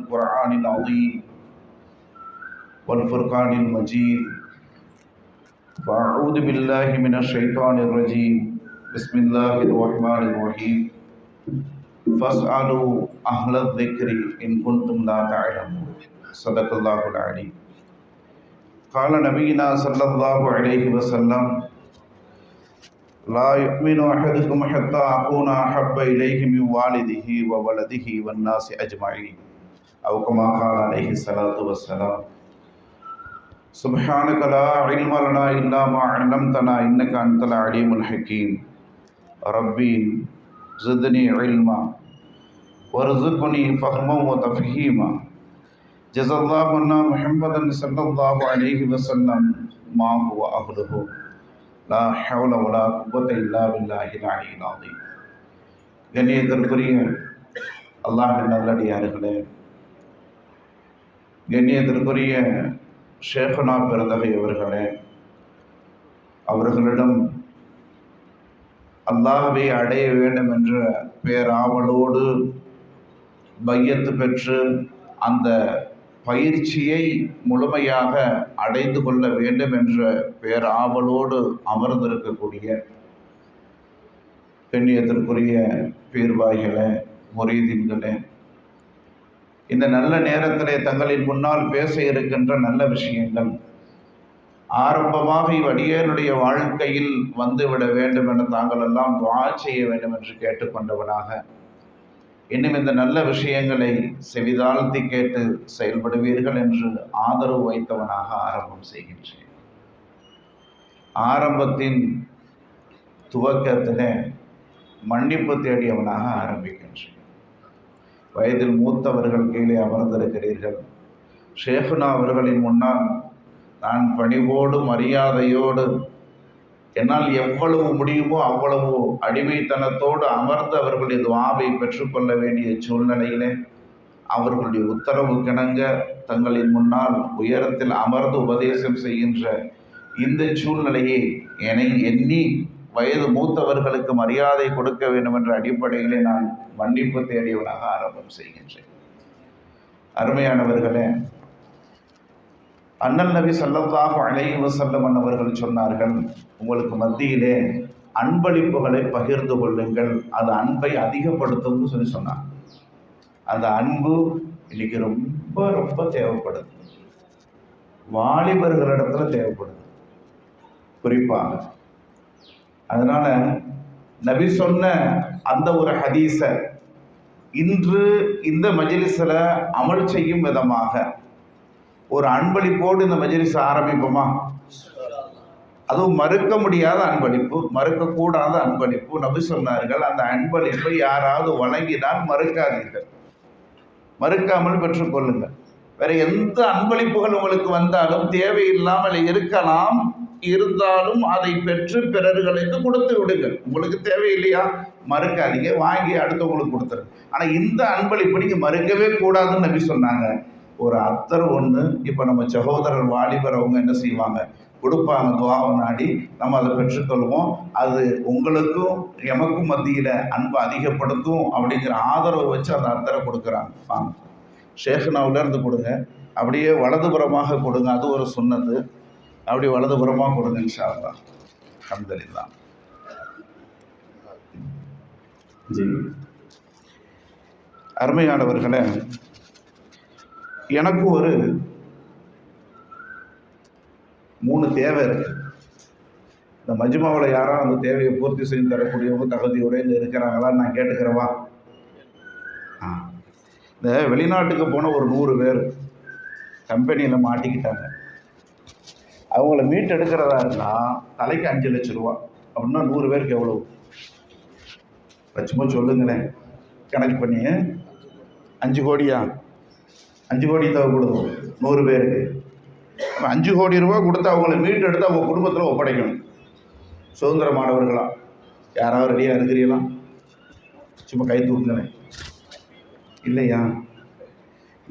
القرآن العظيم والفرقان المجيد. فأعوذ بالله من الشيطان الرجيم. بسم الله الرحمن الرحيم. فاسألوا أهل الذكر إن كنتم لا تعلمون. صدق الله العليم. قال نبينا صلى الله عليه وسلم: لا يؤمن أحدكم حتى أكون أحب إليه من والده وولده والناس أجمعين، أو كما قال عليه الصلاة والسلام. سبحانك لا علم لنا إلا ما علمتنا إنك أنت العليم الحكيم. ربي زدني علما وارزقني فهما وتفهيما. جزا الله عنا محمدا صلى الله عليه وسلم ما هو أهله. லா ஹவ்ல வலா குவத்த இல்லா பில்லாஹி அல்-அலிய்யில் அஸீம். கண்ணியத்திற்குரிய அல்லாஹ்வின் நல்லடியார்களே, கண்ணியத்திற்குரிய ஷேഖுனா பெருந்தகை அவர்களே, அவர்களிடம் அல்லாஹ்வை அடைய வேண்டும் என்ற பேராவலோடு பையத்து பெற்று அந்த பயிற்சியை முழுமையாக அடைந்து கொள்ள வேண்டும் என்ற பேராவலோடு அமர்ந்திருக்கக்கூடிய கண்ணியத்திற்குரிய பீர்வாய்களே, முரீதீன்களே, இந்த நல்ல நேரத்திலே தங்களின் முன்னால் பேச இருக்கின்ற நல்ல விஷயங்கள் ஆரம்பமாக இவ்வடியனுடைய வாழ்க்கையில் வந்துவிட வேண்டும் என தாங்கள் எல்லாம் துஆ செய்ய வேண்டும் என்று கேட்டுக்கொண்டவனாக, இன்னும் இந்த நல்ல விஷயங்களை செவிதாழ்த்தி கேட்டு செயல்படுவீர்கள் என்று ஆதரவு வைத்தவனாக ஆரம்பம் செய்கின்றேன். ஆரம்பத்தின் துவக்கத்திலே மன்னிப்பு தேடியவனாக ஆரம்பிக்கின்றேன். வயதில் மூத்தவர்கள் கீழே அமர்ந்திருக்கிறீர்கள். ஷேഖுனா அவர்களின் முன்னால் நான் பணிவோடு மரியாதையோடு என்னால் எவ்வளவு முடியுமோ அவ்வளவு அடிமைத்தனத்தோடு அமர்ந்து அவர்களுடைய துஆவை பெற்றுக்கொள்ள வேண்டிய சூழ்நிலையிலே அவர்களுடைய உத்தரவு கிணங்க தங்களின் முன்னால் உயரத்தில் அமர்ந்து உபதேசம் செய்கின்ற இந்த சூழ்நிலையை எண்ணி வயது மூத்தவர்களுக்கு மரியாதை கொடுக்க வேண்டும் என்ற அடிப்படையிலே நான் மன்னிப்பு தேடியவனாக ஆரம்பம் செய்கின்றேன். அருமையானவர்களே, அண்ணல் நபி ஸல்லல்லாஹு அலைஹி வஸல்லம் அவர்கள் சொன்னார்கள், உங்களுக்கு மத்தியிலே அன்பளிப்புகளை பகிர்ந்து கொள்ளுங்கள், அது அன்பை அதிகப்படுத்தும்னு சொன்னாங்க. அந்த அன்பு இன்னைக்கு ரொம்ப ரொம்ப தேவைப்படுது, வாலிபர்களிடத்துல தேவைப்படுது குறிப்பாக. அதனால நபி சொன்ன அந்த ஒரு ஹதீஸை இன்று இந்த மஜ்லிஸில் அமல் செய்யும் விதமாக ஒரு அன்பளிப்போடு இந்த மஜ்லிஸ் ஆரம்பிப்போமா? அதுவும் மறுக்க முடியாத அன்பளிப்பு, மறுக்கக்கூடாத அன்பளிப்பு. நபி சொன்னார்கள், அந்த அன்பளிப்பை யாராவது வழங்கினால் மறுக்காதீர்கள், மறுக்காமல் பெற்றுக்கொள்ளுங்கள். வேற எந்த அன்பளிப்புகள் உங்களுக்கு வந்தாலும் தேவையில்லாமல் இருக்கலாம், இருந்தாலும் அதை பெற்று பிறர்களுக்கு கொடுத்து விடுங்கள். உங்களுக்கு தேவையில்லையா, மறுக்காதீங்க, வாங்கி அடுத்தவங்களுக்கு கொடுத்துருங்க. ஆனால் இந்த அன்பளிப்பு நீங்கள் மறுக்கவே கூடாதுன்னு நபி சொன்னாங்க. ஒரு அத்தர் ஒன்று இப்போ நம்ம சகோதரர் வாலிபர் அவங்க என்ன செய்வாங்க, கொடுப்பாங்க, துஆவை நாடி நம்ம அதை பெற்றுக்கொள்வோம். அது உங்களுக்கும் எமக்கும் மத்தியில் அன்பை அதிகப்படுத்தும் அப்படிங்கிற ஆதரவு வச்சு அந்த அத்தரை கொடுக்குறாங்க. வாங்க, ஷேഖுனாவிலேருந்து கொடுங்க, அப்படியே வலதுபுறமாக கொடுங்க, அது ஒரு சுன்னத்து. அப்படி வலதுபுறமாக கொடுங்க இன்ஷா அல்லாஹ். அல்ஹம்துலில்லாஹ். ஜி, அருமையானவர்களே, எனக்கு ஒரு 3 தேவை இருக்கு. இந்த மஜ்மாவில் யாரும் அந்த தேவையை பூர்த்தி செய்து தரக்கூடியவங்க தகுதியோடு இருக்கிறாங்களா நான் கேட்டுக்கிறவா? இந்த வெளிநாட்டுக்கு போன ஒரு 100 பேர் கம்பெனியில் மாட்டிக்கிட்டாங்க. அவங்கள மீட்டெடுக்கிறதா இருந்தால் தலைக்கு 5 லட்சம் ரூபா. அப்படின்னா 100 பேருக்கு எவ்வளவு லட்சமோ சொல்லுங்களேன், கணக்கு பண்ணி. 5 கோடியா? 5 கோடி தேவைப்படுது 100 பேருக்கு. 5 கோடி ரூபா கொடுத்து அவங்கள மீட்டெடுத்து அவங்க குடும்பத்தில் ஒப்படைக்கணும். சுதந்திரமானவர்களா யாராவது ரெடியாக இருக்கிறீங்களா? சும்மா கை தூக்குங்களேன். இல்லையா?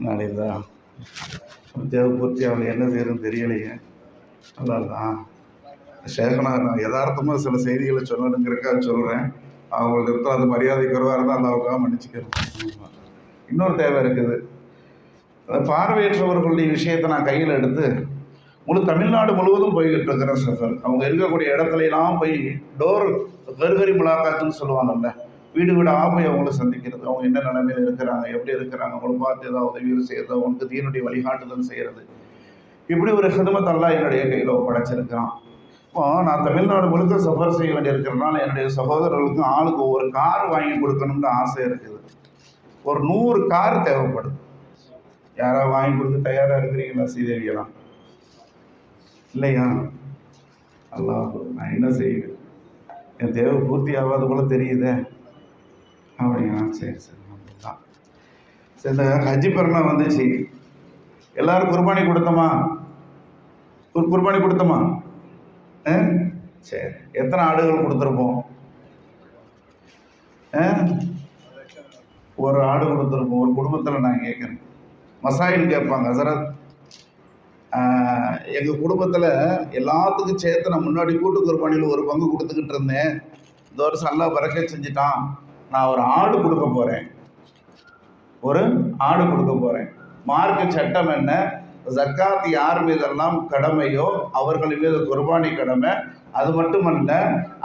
நாளைதான் தேவைப்பூர்த்தி அவங்க என்ன செய்யறதுன்னு தெரியலையே. அதான் ஷேഖுனா நான் யதார்த்தமாக சில செய்திகளை சொல்லணுங்கிறக்காக சொல்கிறேன். அவங்களுக்கு அது மரியாதை குறைவாக இருந்தால் அல்லாவுக்காக மன்னிச்சுக்கிறேன். இன்னொரு தேவை இருக்குது. அந்த பார்வையற்றவர்களுடைய விஷயத்தை நான் கையில் எடுத்து தமிழ்நாடு முழுவதும் போய்கிட்டு இருக்கிறேன் சஃபர். அவங்க இருக்கக்கூடிய இடத்துலலாம் போய் டோர் கருகரி முலாக்காத்துன்னு சொல்லுவாங்கல்ல, வீடு வீடாக போய் அவங்கள சந்திக்கிறது, அவங்க என்ன நிலைமையில் இருக்கிறாங்க, எப்படி இருக்கிறாங்க, அவங்கள பார்த்து ஏதாவது உதவிகள் செய்கிறது, அவங்களுக்கு தீனுடைய வழிகாட்டுதல் செய்கிறது. இப்படி ஒரு ஹிதமத் அல்லாஹ் என்னுடைய கையில் படைச்சிருக்கிறான். இப்போ நான் தமிழ்நாடு முழுக்க சஃபர் செய்ய வேண்டியிருக்கிறதுனால என்னுடைய சகோதரர்களுக்கும் ஆளுக்கு ஒரு கார் வாங்கி கொடுக்கணும்னு ஆசை இருக்குது. ஒரு 100 கார் தேவைப்படுது. யாராவது வாங்கி கொடுக்க தயாராக இருக்கிறீங்களா ஸ்ரீதேவியெல்லாம்? இல்லையா? அல்லாஹ், நான் என்ன செய்வேன், என் தேவை பூர்த்தி ஆகாத போல தெரியுதே அப்படின்னா சரி சரி தான். சரி, இந்த ஹஜ்ஜி பெருனா வந்துச்சு, எல்லாரும் குர்பானி கொடுத்தோமா? குர்பானி கொடுத்தோமா? சரி, எத்தனை ஆடுகள் கொடுத்துருப்போம்? ஒரு ஆடு கொடுத்துருப்போம். ஒரு குடும்பத்தில் நான் கேட்குறேன், மசாயில் கேட்பாங்க, ஹசரத் எங்கள் குடும்பத்தில் எல்லாத்துக்கும் சேர்த்து நான் முன்னாடி கூட்டு குர்பானியில் ஒரு பங்கு கொடுத்துக்கிட்டு இருந்தேன். இந்த வருஷம் அல்லாஹ் பரக்கத் செஞ்சுட்டான், நான் ஒரு ஆடு கொடுக்க போகிறேன், ஒரு ஆடு கொடுக்க போகிறேன். மார்க்க சட்டம் என்ன? ஜக்காத் யார் மீதெல்லாம் கடமையோ அவர்கள் மீது குர்பானி கடமை. அது மட்டுமல்ல,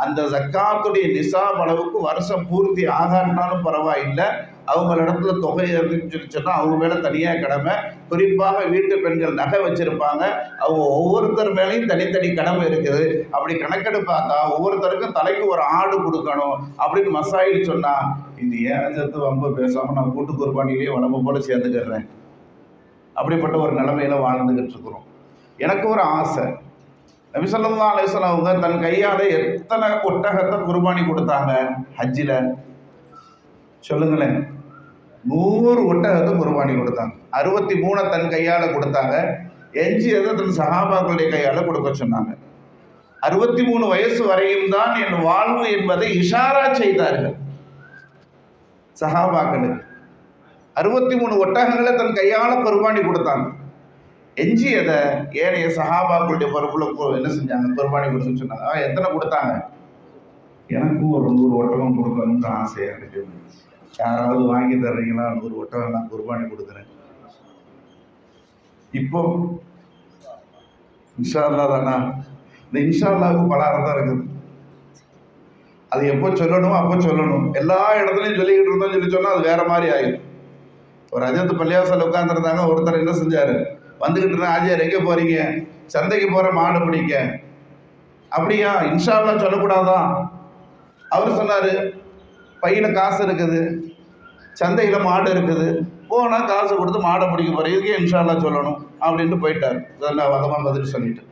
அந்த ஜக்காத்துடைய நிசாப் அளவுக்கு வருஷம் பூர்த்தி ஆகாட்டினாலும் பரவாயில்லை, அவங்களிடத்துல தொகை இருந்துன்னு சொன்னால் அவங்க மேலே தனியாக கடமை. குறிப்பாக வீட்டு பெண்கள் நகை வச்சுருப்பாங்க, அவங்க ஒவ்வொருத்தர் மேலேயும் தனித்தனி கடமை இருக்குது. அப்படி கணக்கெடுப்பு பார்த்தா ஒவ்வொருத்தருக்கும் தலைக்கு ஒரு ஆடு கொடுக்கணும் அப்படின்னு மசாயில் சொன்னால், இது ஏன் சேர்த்து ரொம்ப பேசாமல் நான் கூட்டு குர்பானிலேயே வளமை போல் சேர்ந்துக்கிறேன். அப்படிப்பட்ட ஒரு நிலைமையில் வாழ்ந்துக்கிட்டு இருக்கிறோம். எனக்கு ஒரு ஆசை, நபி ஸல்லல்லாஹு அலைஹி வஸல்லம் அவங்க தன் கையால் எத்தனை ஒட்டகத்தை குர்பானி கொடுத்தாங்க ஹஜ்ஜில்? சொல்லுங்களேன். 100 ஒட்டகத்தை குர்பானி கொடுத்தாங்க. 63 தன் கையால் கொடுத்தாங்க, எஞ்சியதை தன் சஹாபாக்களுடைய கையால் கொடுக்க சொன்னாங்க. 63 வயசு வரையும் தான் என் வாழ்வு என்பதை இஷாரா செய்தார்கள் சஹாபாக்களுக்கு. 63 ஒட்டகங்களை தன் கையால் குர்பானி கொடுத்தாங்க. எஞ்சியதை ஏனைய சஹாபாக்களுடைய பொறுப்புல என்ன செஞ்சாங்க? குர்பானி கொடுத்துன்னு சொன்னாங்க. எத்தனை கொடுத்தாங்க? எனக்கும் ஒரு 100 ஒட்டகம் கொடுக்கணும்னு ஆசையாக இருக்கு. யாராவது வாங்கி தர்றீங்களா? 100 ஒட்டகம் நான் குர்பானி கொடுக்குறேன். இப்போ இன்ஷா அல்லா தானா? இந்த இன்ஷா அல்லாவுக்கு பல அர்த்தம் இருக்குது. அது எப்போ சொல்லணும் அப்போ சொல்லணும். எல்லா இடத்துலையும் சொல்லிக்கிட்டு இருந்தோம் சொல்லி சொன்னால் அது வேற மாதிரி ஆயிடும். ஒரு அஜத்து பள்ளியாசல் உட்காந்துருந்தாங்க, ஒருத்தர் என்ன செஞ்சார், வந்துக்கிட்டு இருந்தேன், ஆஜியார் எங்கே போகிறீங்க? சந்தைக்கு போகிற மாடு பிடிக்க. அப்படியா? இன்ஷா அல்லா சொல்லக்கூடாதா? அவர் சொன்னார், பையில் காசு இருக்குது, சந்தையில் மாடு இருக்குது, போனால் காசு கொடுத்து மாடை பிடிக்க போகிறேன், இதுக்கே இன்ஷா அல்லா சொல்லணும் அப்படின்ட்டு போயிட்டார். இதெல்லாம் வதமாக பதில் சொல்லிட்டு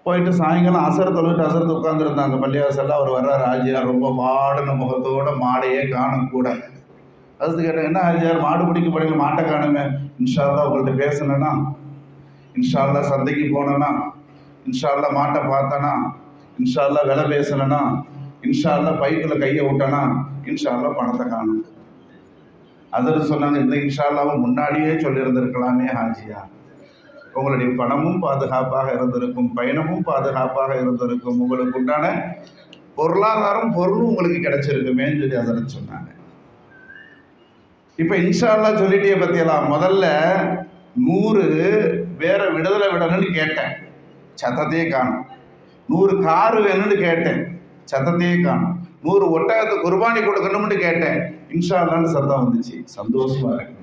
போயிட்டு சாயங்காலம் அசர் தொழுவிட்டு அசரத்து உட்காந்துருந்தாங்க பள்ளியாசல்ல. அவர் வர்றார், ஆஜியார் ரொம்ப பாடின முகத்தோட, மாடையே காணும் கூட. அது கேட்டேன், என்ன ஆஜியார் மாடு பிடிக்க போறீங்க, மாட்டை காணுமே? இன்ஷா அல்லா உங்கள்கிட்ட பேசணுன்னா, இன்ஷா அல்லா சந்தைக்கு போனேன்னா, இன்ஷா அல்லா மாட்டை பார்த்தனா, இன்ஷா அல்லா விலை பேசணுன்னா, இன்ஷா அல்லா பைக்கில் கையை விட்டனா, இன்ஷா அல்லா பணத்தை காணும். அதில் சொன்னாங்க, இந்த இன்ஷா அல்லாவை முன்னாடியே சொல்லியிருந்திருக்கலாமே ஹாஜியா, உங்களுடைய பணமும் பாதுகாப்பாக இருந்திருக்கும், பயணமும் பாதுகாப்பாக இருந்திருக்கும், உங்களுக்கு உண்டான பொருளாதாரம் பொருளும் உங்களுக்கு கிடைச்சிருக்குமேன்னு சொல்லி அதில் சொன்னாங்க. இப்போ இன்ஷா அல்லா சொல்லிட்டே பற்றியெல்லாம் முதல்ல 100 பேரை விடுதலை விடணும்னு கேட்டேன், சத்தத்தையே காணும். 100 காரு வேணும்னு கேட்டேன், சத்தத்தையே காணும். 100 ஒட்டகத்தை குர்பானி கொடுக்கணும்னு கேட்டேன், இன்ஷா அல்லான்னு சத்தம் வந்துச்சு. சந்தோஷமா இருக்கு.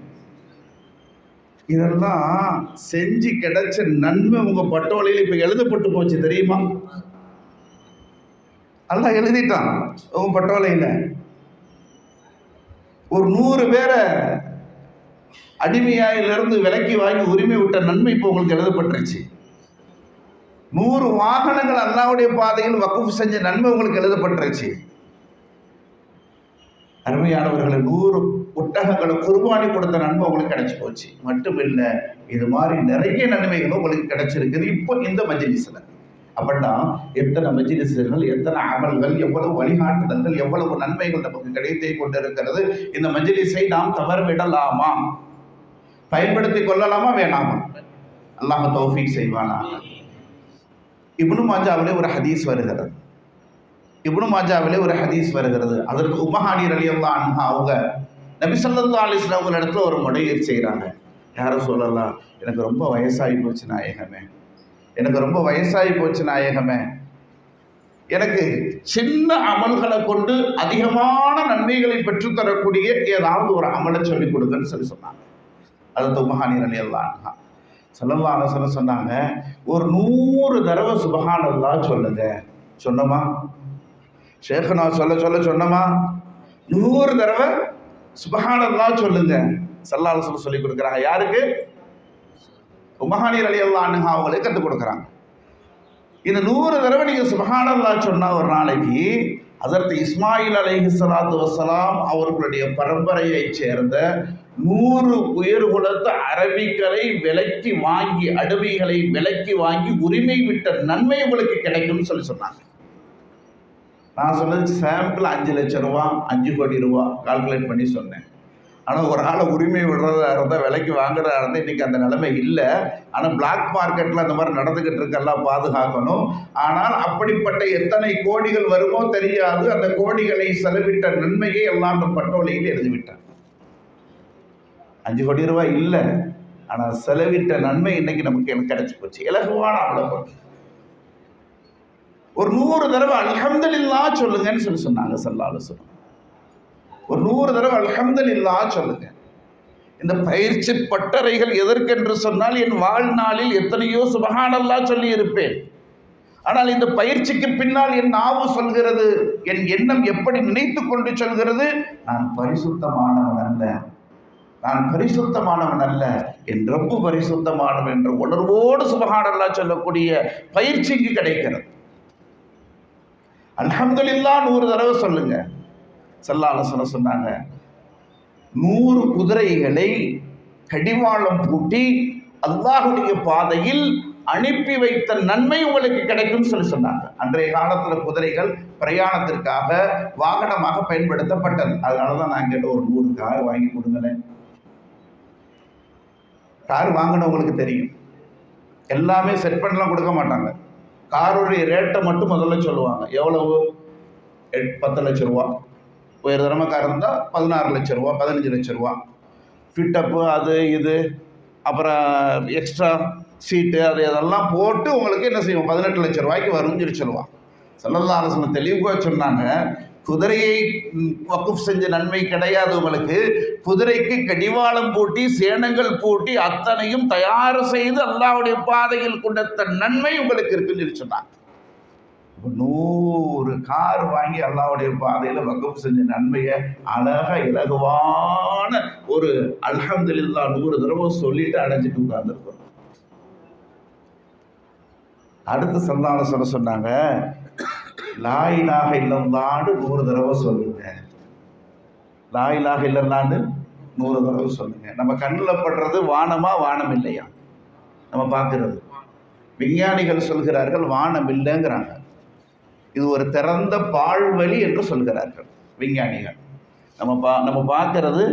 இதெல்லாம் செஞ்சு கிடைச்ச நன்மை உங்க பட்டோலையில் இப்ப எழுதப்பட்டு போச்சு தெரியுமா? அல்லாஹ் எழுதிட்டான் உங்க பட்டோலையில. ஒரு 100 பேரை அடிமையாயிலிருந்து விலக்கி வாங்கி உரிமை விட்ட நன்மை இப்போ உங்களுக்கு எழுதப்பட்டுருச்சு. 100 வாகனங்கள் அல்லாஹ்வுடைய பாதையில் வக்ஃப் செஞ்ச நன்மை உங்களுக்கு எழுதப்பட்டுருச்சு. அருமையானவர்களை, 100 ஒட்டகங்களை குர்பானி கொடுத்த நன்மை உங்களுக்கு கிடைச்சி போச்சு. மட்டும் இல்லை, இது மாதிரி நிறைய நன்மைகளும் உங்களுக்கு கிடைச்சிருக்குது இப்போ இந்த மஜ்லிஸ்ல. அப்படின்னா எத்தனை மஜ்லிஸ்கள், எத்தனை அமல்கள், எவ்வளவு வழிகாட்டுதல்கள், எவ்வளவு நன்மைகள் நமக்கு கிடைத்தே கொண்டிருக்கிறது. இந்த மஜ்லிஸை நாம் தவறவிடலாமா? பயன்படுத்தி கொள்ளலாமா வேணாமா? அல்லாஹ் தௌஃபீக் செய்வானா. இப்னு மாஜாவிலே ஒரு ஹதீஸ் வருகிறது. இப்னு மாஜாவிலே ஒரு ஹதீஸ் வருகிறது. அதற்கு உம்மஹானி ரலியல்லாஹு அன்ஹா அவங்க நபி ஸல்லல்லாஹு அலைஹி வஸல்லம் அவங்க இடத்துல ஒரு முறையீடு செய்கிறாங்க. யாரும் சொல்லலாம், எனக்கு ரொம்ப வயசாகி போச்சு நாயகமே, எனக்கு ரொம்ப வயசாகி போச்சு நாயகமே, எனக்கு சின்ன அமல்களை கொண்டு அதிகமான நன்மைகளை பெற்றுத்தரக்கூடிய ஏதாவது ஒரு அமலை சொல்லிக் கொடுங்கன்னு சொன்னாங்க. அது உம்மஹானி ரலியல்லாஹு அன்ஹா ஸல்லல்லாஹு அலைஹி வஸல்லம் சொன்னாங்க, ஒரு 100 தடவை சுப்ஹானல்லாஹ் சொல்லுங்க. சொன்னமா ஷேഖனா சொன்னமா 100 தடவை சுப்ஹானல்லாஹ் சொல்லுங்க. ஸல்லல்லாஹு அலைஹி வஸல்லம் சொல்லி கொடுக்குறாங்க. யாருக்கு? உம்மஹானி ரலியல்லாஹு அன்ஹா அவங்களுக்கு கற்றுக் கொடுக்குறாங்க. இந்த 100 தடவை நீங்க சுப்ஹானல்லாஹ் சொன்னா ஒரு நாளைக்கு ஹஜ்ரத் இஸ்மாயில் அலைஹிஸ்ஸலாத்து வஸ்ஸலாம் அவர்களுடைய பரம்பரையை சேர்ந்த 100 உயர்குலத்து அரபிகளை விலக்கி வாங்கி, அடிமைகளை விலக்கி வாங்கி உரிமை விட்ட நன்மை உங்களுக்கு கிடைக்கும்னு சொன்னாங்க. நான் சொன்னது சாம்பிள் 5 லட்சம் ரூபா, 5 கோடி ரூபா கால்குலேட் பண்ணி சொன்னேன். ஆனால் ஒரு ஆளை உரிமை விடுறதா இருந்தால், விலைக்கு வாங்குறதா இருந்தால் இன்றைக்கி அந்த நிலைமை இல்லை. ஆனால் பிளாக் மார்க்கெட்டில் அந்த மாதிரி நடந்துக்கிட்டு இருக்கெல்லாம் பாதுகாக்கணும். ஆனால் அப்படிப்பட்ட எத்தனை கோடிகள் வருமோ தெரியாது. அந்த கோடிகளை செலவிட்ட நன்மையை எல்லாம் அந்த பட்டோலையில் எழுதிவிட்டார். 5 கோடி ரூபாய் இல்லை, ஆனால் செலவிட்ட நன்மை இன்னைக்கு நமக்கு எனக்கு கிடைச்சி போச்சு. இலகுவான அவ்வளோ ஒரு 100 தடவை அல்ஹம்துலில்லாஹ் சொல்லுங்கன்னு சொன்னாங்க ஸல்லல்லாஹு அலைஹி வஸல்லம். ஒரு 100 தடவை அல்ஹம்துலில்லாஹ் சொல்லுங்க. இந்த பயிற்சி பட்டறைகள் எதற்கென்று சொன்னால், என் வாழ்நாளில் எத்தனையோ சுப்ஹானல்லாஹ் சொல்லி இருப்பேன். ஆனால் இந்த பயிற்சிக்கு பின்னால் என் நாவு சொல்கிறது, என் எண்ணம் எப்படி நினைத்து கொண்டு சொல்கிறது, நான் பரிசுத்தமானவன் அல்ல, நான் பரிசுத்தமானவன் அல்ல, என் ரப்பு பரிசுத்தமானவன் என்ற உணர்வோடு சுப்ஹானல்லாஹ் சொல்லக்கூடிய பயிற்சி இங்கு கிடைக்கிறது. அல்ஹம்துலில்லாஹ் 100 தடவை சொல்லுங்க. ஸல்லல்லாஹு அலைஹி வஸல்லம் சொன்னாங்க, 100 குதிரைகளை கடிவாளம் பூட்டி அல்லாஹ்வுடைய பாதையில் அனுப்பி வைத்த நன்மை உங்களுக்கு கிடைக்கும் சொன்னாங்க. அன்றைய காலத்தில் குதிரைகள் பிரயாணத்திற்காக வாகனமாக பயன்படுத்தப்பட்டது. அதனால தான் நான் கேட்ட ஒரு 100 கார் வாங்கி கொடுங்களேன். கார் வாங்கினவங்களுக்கு தெரியும், எல்லாமே செட் பண்ணலாம் கொடுக்க மாட்டாங்க. காருடைய ரேட்டை மட்டும் முதல்ல சொல்லுவாங்க. எவ்வளவு? 10 லட்சம் ரூபா. உயர்தரமாக கார் இருந்தால் 16 லட்சம் ரூபா, 15 லட்சம் ரூபா. ஃபிட்டப்பு அது இது, அப்புறம் எக்ஸ்ட்ரா சீட்டு, அது இதெல்லாம் போட்டு உங்களுக்கு என்ன செய்வோம், 18 லட்சம் ரூபாய்க்கு வரும்னு சொல்லி சொல்லுவான். ஸல்லல்லாஹு அலைஹி வஸல்லம் தெளிவாக சொன்னாங்க, குதிரையை வக்குஃப் செஞ்ச நன்மை கிடையாது உங்களுக்கு. குதிரைக்கு கடிவாளம் பூட்டி சேனங்கள் பூட்டி அத்தனையும் தயார் செய்து அல்லாஹ்வுடைய பாதையில் கொடுத்த நன்மை உங்களுக்கு இருக்குன்னு சொல்லி சொன்னாங்க. 100 கார் வாங்கி அல்லாஹ்வுடைய பாதையில் வக்குஃப் செஞ்ச நன்மையை அழகா இலகுவான ஒரு அல்ஹம்துலில்லாஹ் 100 தடவை சொல்லிட்டு அடைஞ்சிட்டு உட்கார்ந்துருக்கோம். அடுத்து ஸல்லல்லாஹு அலைஹி வஸல்லம் சொன்னாங்க, லா இலாஹ இல்லல்லாஹ்னு 100 தடவை சொல்லுங்க. லா இலாஹ இல்லல்லாஹ்னு 100 தடவை சொல்லுங்க. நம்ம கண்ணில் படுறது வானமா வானம் இல்லையா நம்ம பார்க்கறது. விஞ்ஞானிகள் சொல்கிறார்கள் வானம் இல்லைங்கிறாங்க. இது ஒரு திறந்த பால்வெளி என்று சொல்கிறார்கள் விஞ்ஞானிகள். நம்ம பார்க்கறது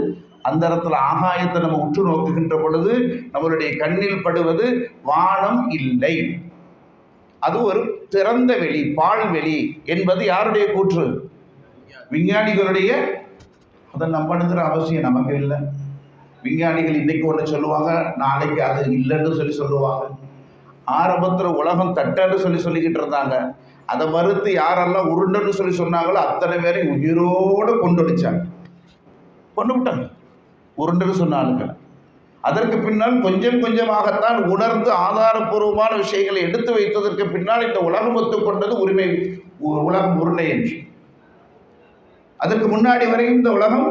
அந்த இடத்துல ஆகாயத்தை நம்ம உற்று நோக்குகின்ற பொழுது நம்மளுடைய கண்ணில் படுவது வானம் இல்லை, அது ஒரு திறந்த வெளி, பால்வெளி என்பது யாருடைய கூற்று? விஞ்ஞானிகளுடைய. அதை நம்பணுங்கிற அவசியம் நமக்கு இல்லை. விஞ்ஞானிகள் இன்னைக்கு ஒன்று சொல்லுவாங்க, நாளைக்கு அது இல்லைன்னு சொல்லுவாங்க. ஆரம்பத்தில் உலகம் தட்டன்னு சொல்லிக்கிட்டு இருந்தாங்க. அதை மறுத்து யாரெல்லாம் உருண்டுன்னு சொன்னாங்களோ அத்தனை பேரையும் உயிரோடு கொண்டு விட்டாங்க. உருண்டுன்னு சொன்னாங்க. அதற்கு பின்னால் கொஞ்சம் கொஞ்சமாகத்தான் உணர்ந்து ஆதாரபூர்வமான விஷயங்களை எடுத்து வைத்ததற்கு பின்னால் இந்த உலகம் ஒத்துக்கொண்டது உலகம் உருண்டை என்று. அதற்கு முன்னாடி வரையும் இந்த உலகம்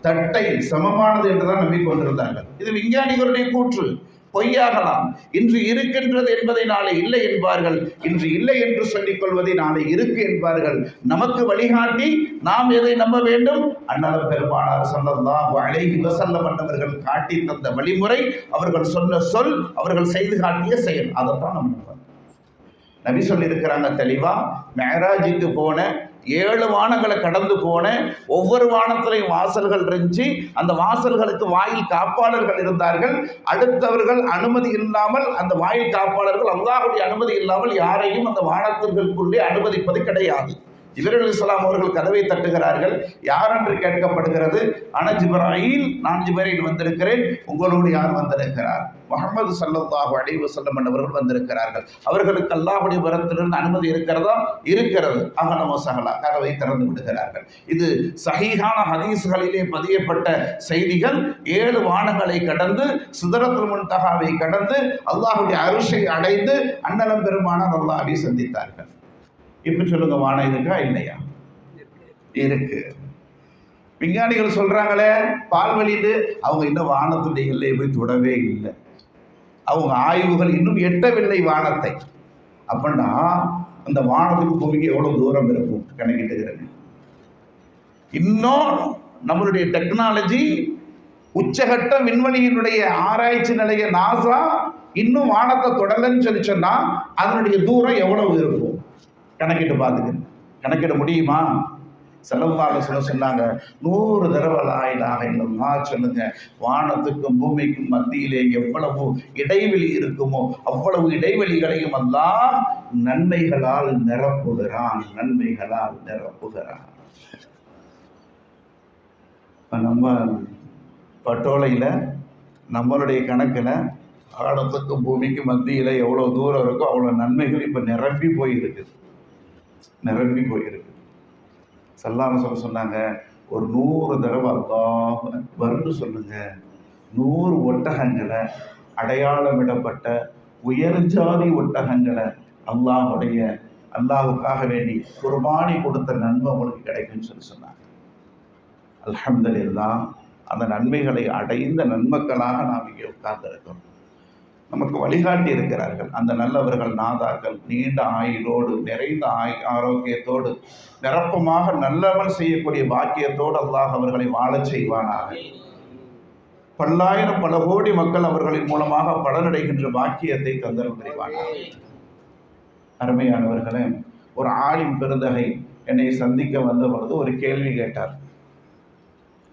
தட்டை சமமானது என்றுதான் நம்பிக்கொண்டிருந்தார்கள். இது விஞ்ஞானிகளுடைய கூற்று. பொய்யாகலாம். இன்று இருக்கின்றது என்பதை நாளை இல்லை என்பார்கள், இன்று இல்லை என்று சொல்லிக் கொள்வதை நாளை இருக்கு என்பார்கள். நமக்கு வழிகாட்டி நாம் எதை நம்ப வேண்டும்? அண்ணல் பெருமானார் ஸல்லல்லாஹு அலைஹி வஸல்லம் அவர்கள் காட்டி தந்த வழிமுறை, அவர்கள் சொன்ன சொல், அவர்கள் செய்து காட்டிய செயல், அதைத்தான் நம்ம நம்பணும். நபி சொல்லியிருக்கிறாங்க தெளிவா, மெஹராஜுக்கு போன 7 வானங்களை கடந்து போன, ஒவ்வொரு வானத்திலையும் வாசல்கள் இருந்துச்சு. அந்த வாசல்களுக்கு வாயில் காப்பாளர்கள் இருந்தார்கள். அடுத்தவர்கள் அனுமதி இல்லாமல், அந்த வாயில் காப்பாளர்கள் அல்லாஹ்வுடைய அனுமதி இல்லாமல் யாரையும் அந்த வானத்திற்குள்ளே அனுமதிப்பது கிடையாது. ஜிப்ரீல் அலைஹிஸ்ஸலாம் அவர்கள் கதவை தட்டுகிறார்கள். யார் என்று கேட்கப்படுகிறது. அன ஜிப்ராயில், நான் ஜிப்ரீல் வந்திருக்கிறேன், உங்களோடு யார் வந்திருக்கிறார்? முஹம்மது ஸல்லல்லாஹு அலைஹி வஸல்லம் அவர்கள் வந்திருக்கிறார்கள். அவர்களுக்கு அல்லாஹ்வுடைய புறத்திலிருந்து அனுமதி இருக்கிறதா? இருக்கிறது. அகலம் வசஹலா, கதவை திறந்து விடுகிறார்கள். இது சஹீஹான ஹதீஸ்களிலே பதியப்பட்ட செய்திகள். 7 வானங்களை கடந்து சிதறத்துல் முன்தஹாவை கடந்து அல்லாஹ்வுடைய அர்ஷை அடைந்து அன்னலம் பெருமானார் அல்லாஹ்வை சந்தித்தார்கள். இப்ப சொல்லுங்க, வானம் இருக்கா இல்லையா? இருக்கு. விஞ்ஞானிகள் சொல்றாங்களே பால்வழின்னு, அவங்க இன்னும் வானத்துடைய எல்லையை போய் தொடவே இல்லை. அவங்க ஆய்வுகள் இன்னும் எட்டவில்லை வானத்தை. அப்படின்னா அந்த வானத்துக்கு பூமிக்கு எவ்வளவு தூரம் இருக்கும் கணக்கிட்டுகிறது. இன்னும் நம்மளுடைய டெக்னாலஜி உச்சகட்ட விண்வெளியினுடைய ஆராய்ச்சி நிலைய நாசா இன்னும் வானத்தை தொடலன்னு சொல்லி சொன்னா அதனுடைய தூரம் எவ்வளவு இருக்கும் கணக்கிட்டு பார்த்துக்கணும். கணக்கிட முடியுமா? ஸல்லல்லாஹு அலைஹி சொன்னாங்க, 100 தடவை லா இலாஹ இல்லல்லாஹ் சொல்லுங்க. வானத்துக்கும் பூமிக்கும் மத்தியிலே எவ்வளவு இடைவெளி இருக்குமோ அவ்வளவு இடைவெளிகளையும் அல்லாஹ் நன்மைகளால் நிரப்புகிறான். நன்மைகளால் நிரப்புகிறான். நம்ம பட்டோலையில் நம்மளுடைய கணக்கில் வானத்துக்கும் பூமிக்கும் மத்தியில் எவ்வளோ தூரம் இருக்கோ அவ்வளோ நன்மைகள் இப்போ நிரம்பி போயிருக்குது. நிரம்பி போயிருக்கு. ஸல்லல்லாஹு சொன்னாங்க, ஒரு 100 தடவை அல்லாஹ் அக்பர்னு சொல்லுங்க. 100 ஒட்டகங்களை, அடையாளமிடப்பட்ட உயர்ஜாதி ஒட்டகங்களை அல்லாஹுக்காக வேண்டி குர்பானி கொடுத்த நன்மை உங்களுக்கு கிடைக்கும்னு சொன்னாங்க. அல்ஹம்துலில்லாஹ், அந்த நன்மைகளை அடைந்த நன்மக்களாக நாம் இங்கே உட்கார்ந்திருக்கிறோம். நமக்கு வழிகாட்டி இருக்கிறார்கள் அந்த நல்லவர்கள் நாதாக்கள். நீண்ட ஆயுளோடு, நிறைந்த ஆரோக்கியத்தோடு, நிரப்பமாக நல்லவன் செய்யக்கூடிய பாக்கியத்தோடு அல்லாஹ் அவர்களை வாழச் செய்வானாக. பல்லாயிரம் பல கோடி மக்கள் அவர்களின் மூலமாக பலனடைகின்ற பாக்கியத்தை தந்தல் புரிவானாக. அருமையானவர்களே, ஒரு ஆலிம் பெருந்தகை என்னை சந்திக்க வந்த பொழுது ஒரு கேள்வி கேட்டார்.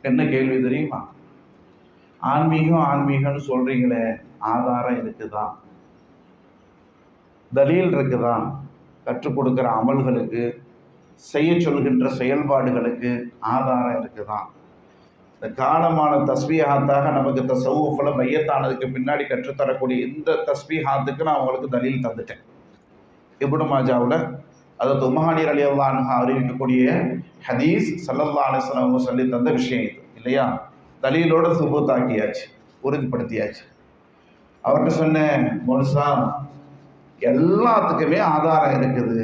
என்ன கேள்வி தெரியுமா? ஆன்மீகம்னு சொல்றீங்களே, ஆதாரம் இருக்குதா? தலீல் இருக்குதா? கற்றுக் கொடுக்கிற அமல்களுக்கு, செய்ய சொல்கின்ற செயல்பாடுகளுக்கு ஆதாரம் இருக்குதா? இந்த காலமான தஸ்பீஹாத்தாக நமக்கு தஸவ்வூஃப்ல மையத்தானதுக்கு பின்னாடி கற்றுத்தரக்கூடிய இந்த தஸ்பீஹாத்துக்கு நான் உங்களுக்கு தலீல் தந்துட்டேன். இப்னு மாஜாவில் அதாவது உம்மஹானி ரலியல்லாஹு அன்ஹா அறிவிக்கக்கூடிய ஹதீஸ் ஸல்லல்லாஹு அலைஹி வஸல்லம் சொல்லி தந்த விஷயம் இது இல்லையா? தலீலோட சுபூத்தாக்கியாச்சு, உறுதிப்படுத்தியாச்சு. அவர்கிட்ட சொன்னேன், மோல்சா எல்லாத்துக்குமே ஆதாரம் இருக்குது.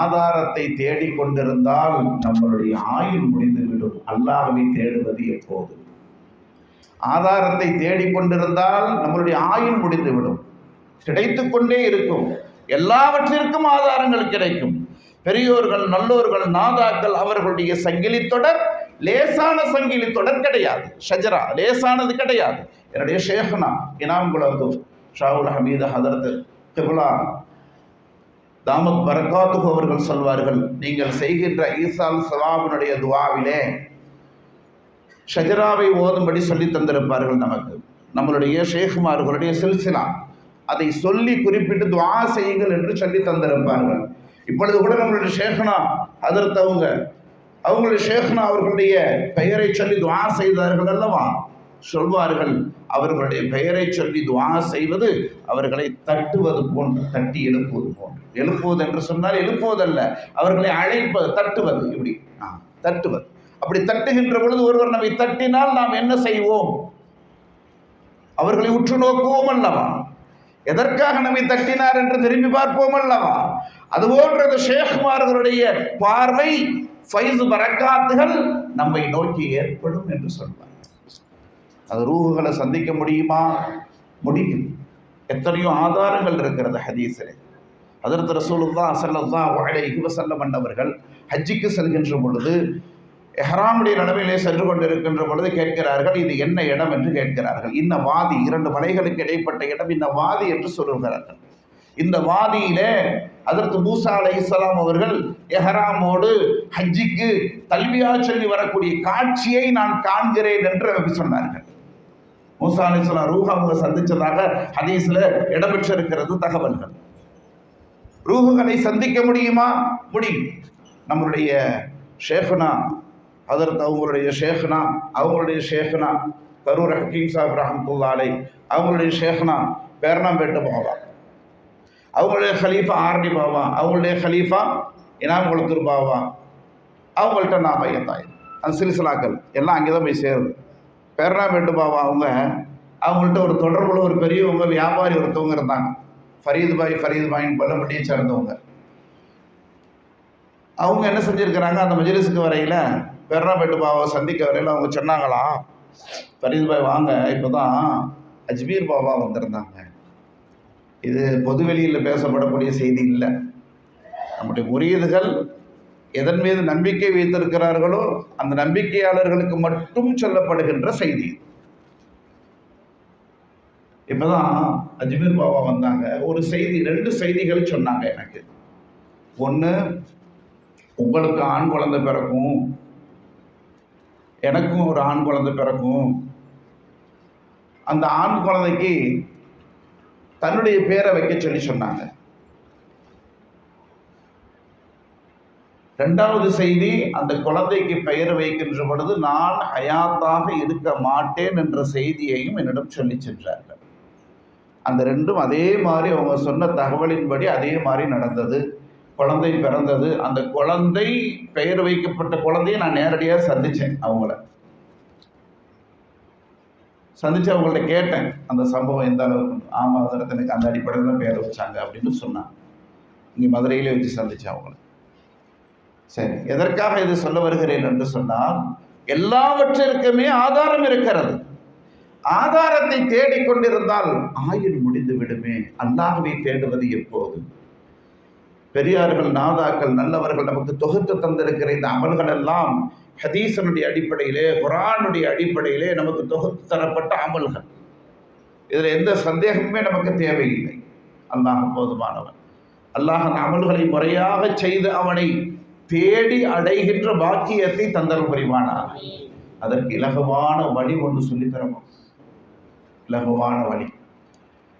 ஆதாரத்தை தேடிக்கொண்டிருந்தால் நம்மளுடைய ஆயுள் முடிந்துவிடும். அல்லாஹ்வை தேடுவது எப்போது? ஆதாரத்தை தேடிக்கொண்டிருந்தால் நம்மளுடைய ஆயுள் முடிந்துவிடும். கிடைத்து கொண்டே இருக்கும். எல்லாவற்றிற்கும் ஆதாரங்கள் கிடைக்கும். பெரியோர்கள், நல்லோர்கள், நாதாக்கள் அவர்களுடைய சங்கிலி தொடர் லேசான சங்கிலி தொடர் கிடையாது. ஷஜரா லேசானது கிடையாது. என்னுடைய ஷேഖ்னா இனாம் குலத்து ஷாவுல் ஹமீத் ஹதரத் கிப்லா தாமத் பரக்காத்துஹு அவர்கள் சொல்வார்கள், நீங்கள் செய்கின்ற ஈசால் சலாமுடைய துவாவிலே ஷஜராவை ஓதும்படி சொல்லி தந்திருப்பார்கள் நமக்கு. நம்மளுடைய ஷேഖ்மார்களுடைய சில்சிலா அதை சொல்லி குறிப்பிட்டு துவா செய்யுங்கள் என்று சொல்லி தந்திருப்பார்கள். இப்பொழுது கூட நம்மளுடைய ஷேഖ்னா ஹதரத் அவங்களுடைய ஷேഖ்னா அவர்களுடைய பெயரை சொல்லி துவா செய்தார்கள் அல்லவா? சொல்வார்கள், அவர்களுடைய பெயரை சொல்லி துவா செய்வது அவர்களை தட்டுவது போன்று, தட்டி எழுப்புவது போன்று. எழுப்புவது என்று சொன்னால் எழுப்புவதல்ல, அவர்களை அழைப்பது, தட்டுவது. இப்படி தட்டுவது. அப்படி தட்டுகின்ற பொழுது ஒருவர் நம்மை தட்டினால் நாம் என்ன செய்வோம்? அவர்களை உற்று நோக்குவோம் அல்லவா? எதற்காக நம்மை தட்டினார் என்று திரும்பி பார்ப்போம் அல்லவா? அதுபோன்றது ஷேഖ்மார்களுடைய பார்வை, ஃபைஸ் பரக்காத்துகள் நம்மை நோக்கி ஏற்படும் என்று சொல்வார். அது ரூஹுகளை சந்திக்க முடியுமா? முடியும். எத்தனையோ ஆதாரங்கள் இருக்கிறது ஹதீஸிலே. ஹதரத் ரசூலுல்லாஹ் ஸல்லல்லாஹு அலைஹி வஸல்லம் அவர்கள் ஹஜ்ஜுக்கு செல்கின்ற பொழுது, எஹ்ராமுடைய நிலைமையிலே சென்று கொண்டிருக்கின்ற பொழுது கேட்கிறார்கள், இது என்ன இடம் என்று கேட்கிறார்கள். இந்த வாதி, 2 மலைகளுக்கு இடைப்பட்ட இடம் இந்த வாதி என்று சொல்லுகிறார்கள். இந்த வாதியிலே ஹதரத் மூசா அலைஹிஸ்ஸலாம் அவர்கள் எஹ்ராமோடு ஹஜ்ஜுக்கு தல்பியா சொல்லி வரக்கூடிய காட்சியை நான் காண்கிறேன் என்று சொன்னார்கள். மூசா அலைஹிஸ்ஸலாம் ரூஹ் அவங்க சந்திச்சதாக ஹதீஸ்ல இடம்பெற்றிருக்கிறது தகவல்கள். ரூஹுகளை சந்திக்க முடியுமா? முடியும். நம்மளுடைய ஷேഖ்னா ஹதரத் அவங்களுடைய ஷேഖ்னா கரூர் ஹக்கீம் சாஹிப் ரஹ்மத்துல்லாஹி அலைஹி அவங்களுடைய ஷேഖ்னா பேரணாம்பேட்டு பாபா, அவங்களுடைய ஹலீஃபா ஆர்டி பாபா, அவங்களுடைய ஹலீஃபா இனாம் குளத்தூர் பாபா, அவங்கள்ட்ட நான் பையன்தாய் அந்த சில்சிலாக்கள் எல்லாம் அங்கே தான் போய் சேருது. பேரணாம்பேட்டு பாபா அவங்கள்ட்ட ஒரு தொடர்புல ஒரு பெரியவங்க வியாபாரி ஒருத்தவங்க இருந்தாங்க. ஃபரீத் பாயின் கொல்லப்பட்டியை சேர்ந்தவங்க. அவங்க என்ன செஞ்சுருக்கிறாங்க, அந்த மஜ்லிஸுக்கு வரையில் பேரணாம்பேட்டு பாபாவை சந்திக்க வரையில் அவங்க சொன்னாங்களாம், ஃபரீத் பாய் வாங்க, இப்போ தான் அஜ்மீர் பாபா வந்திருந்தாங்க. இது பொதுவெளியில் பேசப்படக்கூடிய செய்தி இல்லை. நம்முடைய முரீதுகள் எதன் மீது நம்பிக்கை வைத்திருக்கிறார்களோ அந்த நம்பிக்கையாளர்களுக்கு மட்டும் சொல்லப்படுகின்ற செய்தி. இப்போதான் அஜ்மீர் பாபா வந்தாங்க. ஒரு செய்தி, 2 செய்திகள் சொன்னாங்க எனக்கு. ஒன்று, உங்களுக்கு ஆண் குழந்தை பிறக்கும், எனக்கும் ஒரு ஆண் குழந்தை பிறக்கும். அந்த ஆண் குழந்தைக்கு தன்னுடைய பேரை வைக்க சொல்லி சொன்னாங்க. 2வது செய்தி, அந்த குழந்தைக்கு பெயர் வைக்கின்ற பொழுது நான் ஹயாத்தாக இருக்க மாட்டேன் என்ற செய்தியையும் என்னிடம் சொல்லி சென்றார்கள். அந்த 2ம் அதே மாதிரி அவங்க சொன்ன தகவலின்படி அதே மாதிரி நடந்தது. குழந்தை பிறந்தது. அந்த குழந்தை பெயர் வைக்கப்பட்ட குழந்தையை நான் நேரடியாக சந்தித்தேன். அவங்கள்ட்ட கேட்டேன் அந்த சம்பவம் எந்த அளவுக்கு. ஆமாம், எனக்கு அந்த அடிப்படையில் தான் பெயர் வச்சாங்க அப்படின்னு சொன்னாங்க. இங்கே மதுரையிலே வச்சு சந்தித்தேன் அவங்கள. சரி, எதற்காக இது சொல்ல வருகிறேன் என்று சொன்னால், எல்லாவற்றிற்குமே ஆதாரம் இருக்கிறது. ஆதாரத்தை தேடிக்கொண்டிருந்தால் ஆயுள் முடிந்து விடுமே. அல்லாஹ்வை தேடுவது எப்போது? பெரியார்கள், நாதாக்கள், நல்லவர்கள் நமக்கு தொகுத்து தந்திருக்கிற இந்த அமல்கள் எல்லாம் ஹதீஸனுடைய அடிப்படையிலே, குர்ஆனுடைய அடிப்படையிலே நமக்கு தொகுத்து தரப்பட்ட அமல்கள். இதில் எந்த சந்தேகமுமே நமக்கு தேவையில்லை. அல்லாஹ் போதுமானவன். அல்லாஹ் அந்த அமல்களை முறையாக செய்து அவனை தேடி அடைகின்ற பாக்கியத்தை தந்தல் புரிவானார். அதற்கு இலகுவான வழி ஒன்று சொல்லித்தரணும். இலகுவான வழி,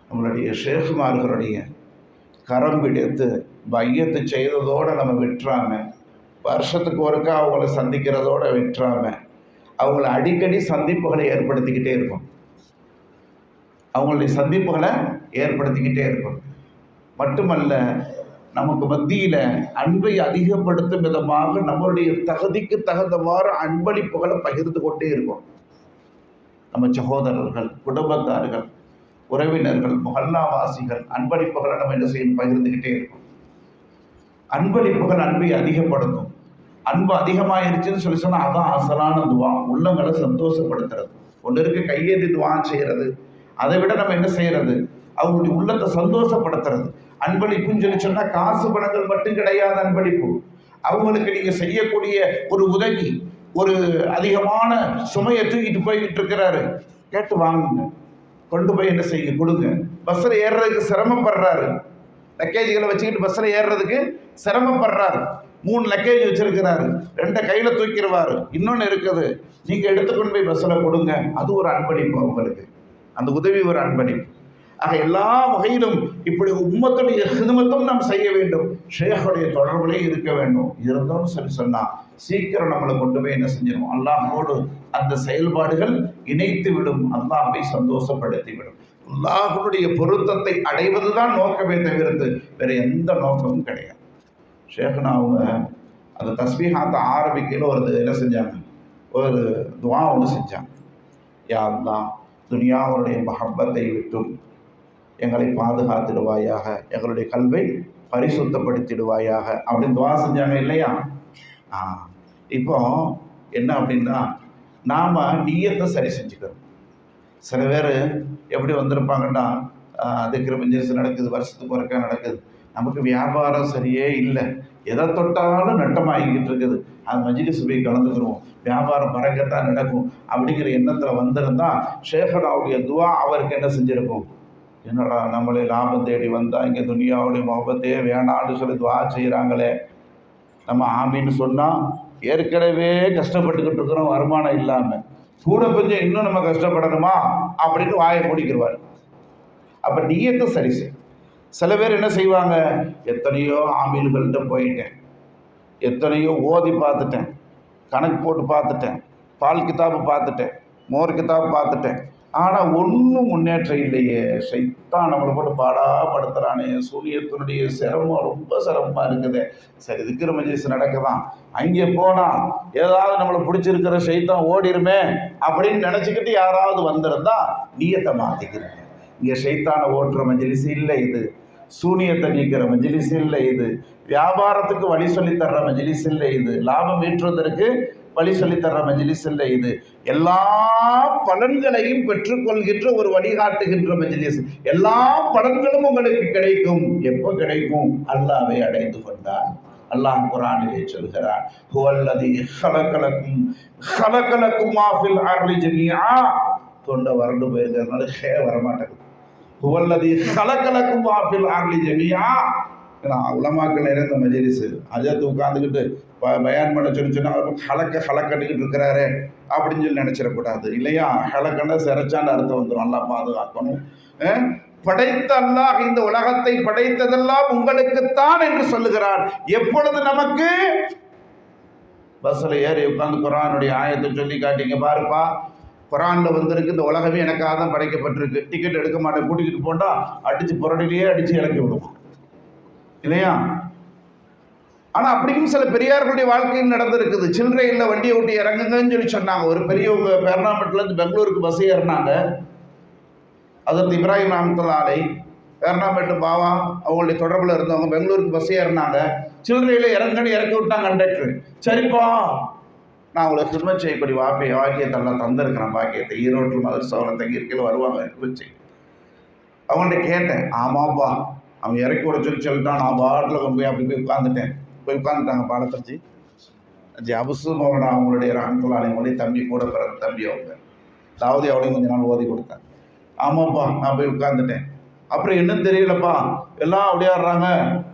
நம்மளுடைய ஷேகுமார்களுடைய கரம் பிடித்து பையத்து செய்ததோடு நம்ம விட்டுறாம, வருஷத்துக்கு ஒருக்கா அவங்கள சந்திக்கிறதோடு விட்டுறாம, அவங்கள அடிக்கடி சந்திப்புகளை ஏற்படுத்திக்கிட்டே இருக்கும். மட்டுமல்ல, நமக்கு மத்தியில் அன்பை அதிகப்படுத்தும் விதமாக நம்மளுடைய தகுதிக்கு தகுந்தவாறு அன்பளிப்புகளை பகிர்ந்து கொண்டே இருக்கும். நம்ம சகோதரர்கள், குடும்பத்தார்கள், உறவினர்கள், முஹல்லாவாசிகள் அன்பளிப்புகளை நம்ம என்ன செய்யணும், பகிர்ந்துக்கிட்டே இருக்கும். அன்பளிப்புகள் அன்பை அதிகப்படுத்தும். அன்பு அதிகமாயிருச்சுன்னு சொல்லி சொன்னால் அதான் அசலான துவா, உள்ளங்களை சந்தோஷப்படுத்துறது. ஒன்று இருக்கு கையேந்தி துவா செய்கிறது, அதை விட நம்ம என்ன செய்யறது, அவங்களுடைய உள்ளத்தை சந்தோஷப்படுத்துறது. அன்பளிப்புன்னு சொல்லி சொன்னால் காசு பணங்கள் மட்டும் கிடையாது. அன்பளிப்பு அவங்களுக்கு நீங்கள் செய்யக்கூடிய ஒரு உதவி. ஒரு அதிகமான சுமையை தூக்கிட்டு போய்கிட்டு இருக்கிறாரு, கேட்டு வாங்குங்க, கொண்டு போய் என்ன செய்ய கொடுங்க. பஸ்ஸில் ஏறுறதுக்கு சிரமப்படுறாரு, லக்கேஜ்களை வச்சுக்கிட்டு பஸ்ஸில் ஏறுறதுக்கு சிரமப்படுறாரு. 3 லக்கேஜ் வச்சிருக்கிறாரு, 2 கையில் தூக்கிடுவார், இன்னொன்று இருக்குது, நீங்கள் எடுத்துக்கொண்டு போய் பஸ்ஸில் கொடுங்க. அது ஒரு அன்பளிப்பு அவங்களுக்கு, அந்த உதவி ஒரு அன்பளிப்பு. ஆக எல்லா வகையிலும் இப்படி உம்மத்துடைய ஹிதமத்தும் நாம் செய்ய வேண்டும். ஷேഖுடைய தொடர்புலே இருக்க வேண்டும். இருந்தோம்னு சொல்லி சொன்னால் சீக்கிரம் நம்மளை கொண்டு போய் என்ன செஞ்சிடும், அல்லாஹ்வோடு அந்த செயல்பாடுகள் இணைத்து விடும், அல்லாஹ்வை சந்தோஷப்படுத்தி விடும். அல்லாஹ்வுடைய பொருத்தத்தை அடைவது தான் நோக்கமே தவிர்த்து வேற எந்த நோக்கமும் கிடையாது. ஷேഖுனா அவங்க அந்த தஸ்பீஹாத்தை ஆரம்பிக்கையில் ஒரு என்ன செஞ்சாங்க, ஒரு துவா ஒன்று செஞ்சாங்க. யா அல்லாஹ், துனியாவுடைய மஹப்பத்தை விட்டும் எங்களை பாதுகாத்திடுவாயாக, எங்களுடைய கல்வை பரிசுத்தப்படுத்திடுவாயாக அப்படின்னு துவா செஞ்சாங்க இல்லையா? இப்போ என்ன அப்படின்னா, நாம் நீயத்தை சரி செஞ்சுக்கிறோம். சில பேர் எப்படி வந்திருப்பாங்கன்னா, திக்ரு மஜ்லிஸ் நடக்குது, வருஷத்துக்கு ஒருக்கா நடக்குது, நமக்கு வியாபாரம் சரியே இல்லை, எதை தொட்டாலும் நட்டமாகிக்கிட்டு இருக்குது, அது மஜ்லிஸ் போய் கலந்துக்கிறோம், வியாபாரம் பறக்கத்தான் நடக்கும் அப்படிங்கிற எண்ணத்தில் வந்திருந்தால் ஷேഖுடைய துவா அவருக்கு என்ன செஞ்சுருக்கும், என்னடா நம்மளே லாபம் தேடி வந்தால் இங்கே துனியாவுடைய முகப்பத்தையே வேணான்னு சொல்லி துவா செய்கிறாங்களே, நம்ம ஆமின்னு சொன்னால் ஏற்கனவே கஷ்டப்பட்டுக்கிட்டு இருக்கிறோம், வருமானம் இல்லாமல் கூட கொஞ்சம் இன்னும் நம்ம கஷ்டப்படணுமா அப்படின்னு வாயை மூடிக்கிடுவார். அப்போ நீயத்தை சரி செய். சில பேர் என்ன செய்வாங்க, எத்தனையோ ஆமீன்கள்கிட்ட போயிட்டேன், எத்தனையோ ஓதி பார்த்துட்டேன், கணக்கு போட்டு பார்த்துட்டேன், பால் கிதாபு பார்த்துட்டேன், மோர் கிதாபு பார்த்துட்டேன். ஆனால் ஒன்றும் முன்னேற்றம் இல்லையே. சைத்தான் நம்மளை போட்டு பாடாப்படுத்துகிறானே. சூரியத்தினுடைய சிரமம் ரொம்ப சிரமமாக இருக்குது. சரி, திக்ர் மஜ்லிஸ் நடக்குதான், அங்கே போனால் ஏதாவது நம்மளை பிடிச்சிருக்கிற சைத்தான் ஓடிருமே அப்படின்னு நினச்சிக்கிட்டு யாராவது வந்திருந்தா நீயத்தை மாற்றிக்கிறேன். இங்கே சைத்தானை ஓட்டுற மஜ்லிஸ் இல்லை இது. சூனியத்தை நீக்கிற மஜ்லிஸ் இல்லை இது. வியாபாரத்துக்கு வழி சொல்லித்தர்ற மஜ்லிஸ் இல்லை இது. லாபம் ஈற்றுவதற்கு வழி சொல்லித்தர்ற மஜ்லிஸ் இல்லை இது. எல்லா பலன்களையும் பெற்றுக்கொள்கின்ற ஒரு வழிகாட்டுகின்ற மஜ்லிஸ். எல்லா பலன்களும் உங்களுக்கு கிடைக்கும். எப்போ கிடைக்கும்? அல்லாஹ்வை அடைந்து கொண்டான். அல்லாஹ் குர்ஆனிலே சொல்கிறான், ஹுவல்லதி ஹலகலக்கும் மா ஃபில் அர்லி ஜமீஆ. தொண்டை வறண்டு போயிருக்கிறதுனால வரமாட்டேங்குது. ஹுவல்லதி ஹலகலக்கும் மா ஃபில் அர்லி ஜமீஆ. உலமாக்கள் நிறைந்த மஜ்லிஸ். அஜத்து உட்காந்துக்கிட்டு பயான் பண்ண சொன்னா ஹலக்கட்டுக்கிட்டு இருக்கிறாரு அப்படின்னு சொல்லி நினைச்சிடக்கூடாது இல்லையா? ஹலக்கன்னா சிறைச்சான்னு அர்த்தம் வந்துடும். நல்லா பாதுகாக்கணும். படைத்த அல்லாஹ் இந்த உலகத்தை படைத்ததெல்லாம் உங்களுக்குத்தான் என்று சொல்லுகிறார். எப்பொழுது நமக்கு பஸ்ஸில் ஏறி உட்காந்து குர்ஆனுடைய ஆயத்தை சொல்லி காட்டிங்க பாருப்பா, குர்ஆனில் வந்திருக்கு, இந்த உலகமே எனக்காக தான் படைக்கப்பட்டிருக்கு, டிக்கெட் எடுக்க மாட்டேன், கூட்டிக்கிட்டு போண்டா அடித்து புரடிலேயே அடித்து இறக்கி விடுவோம் இல்லையா? ஆனால் அப்படியும் சில பெரியார்களுடைய வாழ்க்கையில் நடந்திருக்குது. சில்லறை இல்லை, வண்டியை விட்டு இறங்குங்கன்னு சொல்லி சொன்னாங்க. ஒரு பெரியவங்க பேர்னாம்பேட்டிலேருந்து பெங்களூருக்கு பஸ் ஏறினாங்க. அதற்கு இப்ராஹிம் ரஹ்மத்துல்லாஹி அலைஹி பேர்னாம்பேட்டு பாவா அவங்களுடைய தொடர்பில் இருந்தவங்க பெங்களூருக்கு பஸ் ஏறினாங்க. சில்லறையில் இறங்கன்னு இறக்கி விட்டாங்க கண்டக்டர். சரிப்பா, நான் அவங்களை ஹிதமத் செய்யக்கூடிய வாக்கியத்தெல்லாம் தந்திருக்கிறேன். பாக்கியத்தை ஈரோட்டில் மதரசாவில் தங்கியிருக்கையில் வருவாங்க வச்சு அவங்கள்ட்ட கேட்டேன். ஆமாப்பா, அவன் இறக்கி விட சொல்லிட்டான். நான் பாட்டில் கொண்டு போய் அப்படி போய் உட்காந்துட்டாங்க. பாலத்தஞ்சி அபுசு மோகனா அவங்களுடைய ரஹ்மத்துல்லாஹி அலைஹி தம்பி, கூட பிறந்த தம்பி அவங்க. அதாவது அவளையும் கொஞ்சம் நாள் ஓதி கொடுத்தேன். ஆமாப்பா, நான் போய் உட்காந்துட்டேன். அப்புறம் என்னன்னு தெரியலப்பா, எல்லாம் அப்படியாடுறாங்க.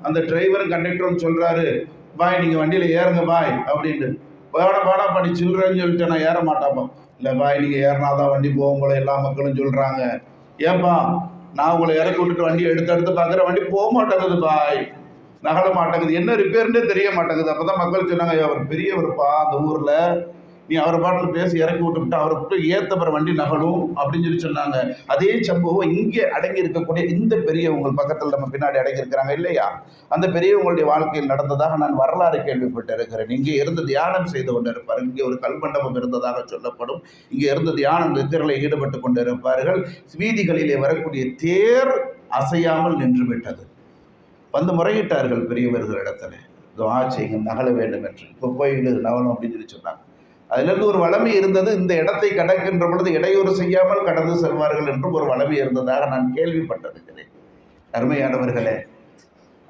அந்த டிரைவரும் கண்டக்டரும் சொல்கிறாரு, பாய் நீங்கள் வண்டியில் ஏறுங்க பாய் அப்படின்ட்டு. பாடா பண்ணி சில்லறேன்னு சொல்லிட்டு நான் ஏற மாட்டாப்பா. இல்லை பாய், நீங்கள் ஏறினாதான் வண்டி போகும் போல எல்லா மக்களும் சொல்கிறாங்க. ஏன்பா, நான் உங்களை இறக்கி விட்டுட்டு வண்டியை எடுத்து பார்க்குற வண்டி போக மாட்டேங்குது பாய், நகல மாட்டேங்குது, என்ன ரிப்பேர்னே தெரிய மாட்டேங்குது. அப்போ தான் மக்கள் சொன்னாங்க, அவர் பெரியவருப்பா அந்த ஊரில், நீ அவரை பாட்டில் பேசி இறக்கி விட்டுவிட்டு அவரை விட்டு ஏற்றப்புற வண்டி நகலும் அப்படின்னு சொல்லி சொன்னாங்க. அதே சம்பவம் இங்கே அடங்கி இருக்கக்கூடிய இந்த பெரியவங்கள் பக்கத்தில் நம்ம பின்னாடி அடங்கி இருக்கிறாங்க இல்லையா? அந்த பெரியவங்களுடைய வாழ்க்கையில் நடந்ததாக நான் வரலாறு கேள்விப்பட்டு இருக்கிறேன். இங்கே இருந்து தியானம் செய்து கொண்டு இருப்பார். இங்கே ஒரு கல்மண்டபம் இருந்ததாக சொல்லப்படும். இங்கே இருந்து தியானம் நித்திரையில் ஈடுபட்டு கொண்டு இருப்பார்கள். வீதிகளிலே வரக்கூடிய தேர் அசையாமல் நின்று விட்டது. வந்து முறையிட்டார்கள் பெரியவர்களிடத்துல, துஆ செய்யுங்க, நகல வேண்டும் என்று. இப்போ போய் நகலும் அப்படின்னு சொல்லி சொன்னாங்க. அதிலிருந்து ஒரு வளமை இருந்தது. இந்த இடத்தை கடக்கின்ற பொழுது இடையூறு செய்யாமல் கடந்து செல்வார்கள் என்றும் ஒரு வளமை இருந்ததாக நான் கேள்விப்பட்டிருக்கிறேன். அருமையானவர்களே,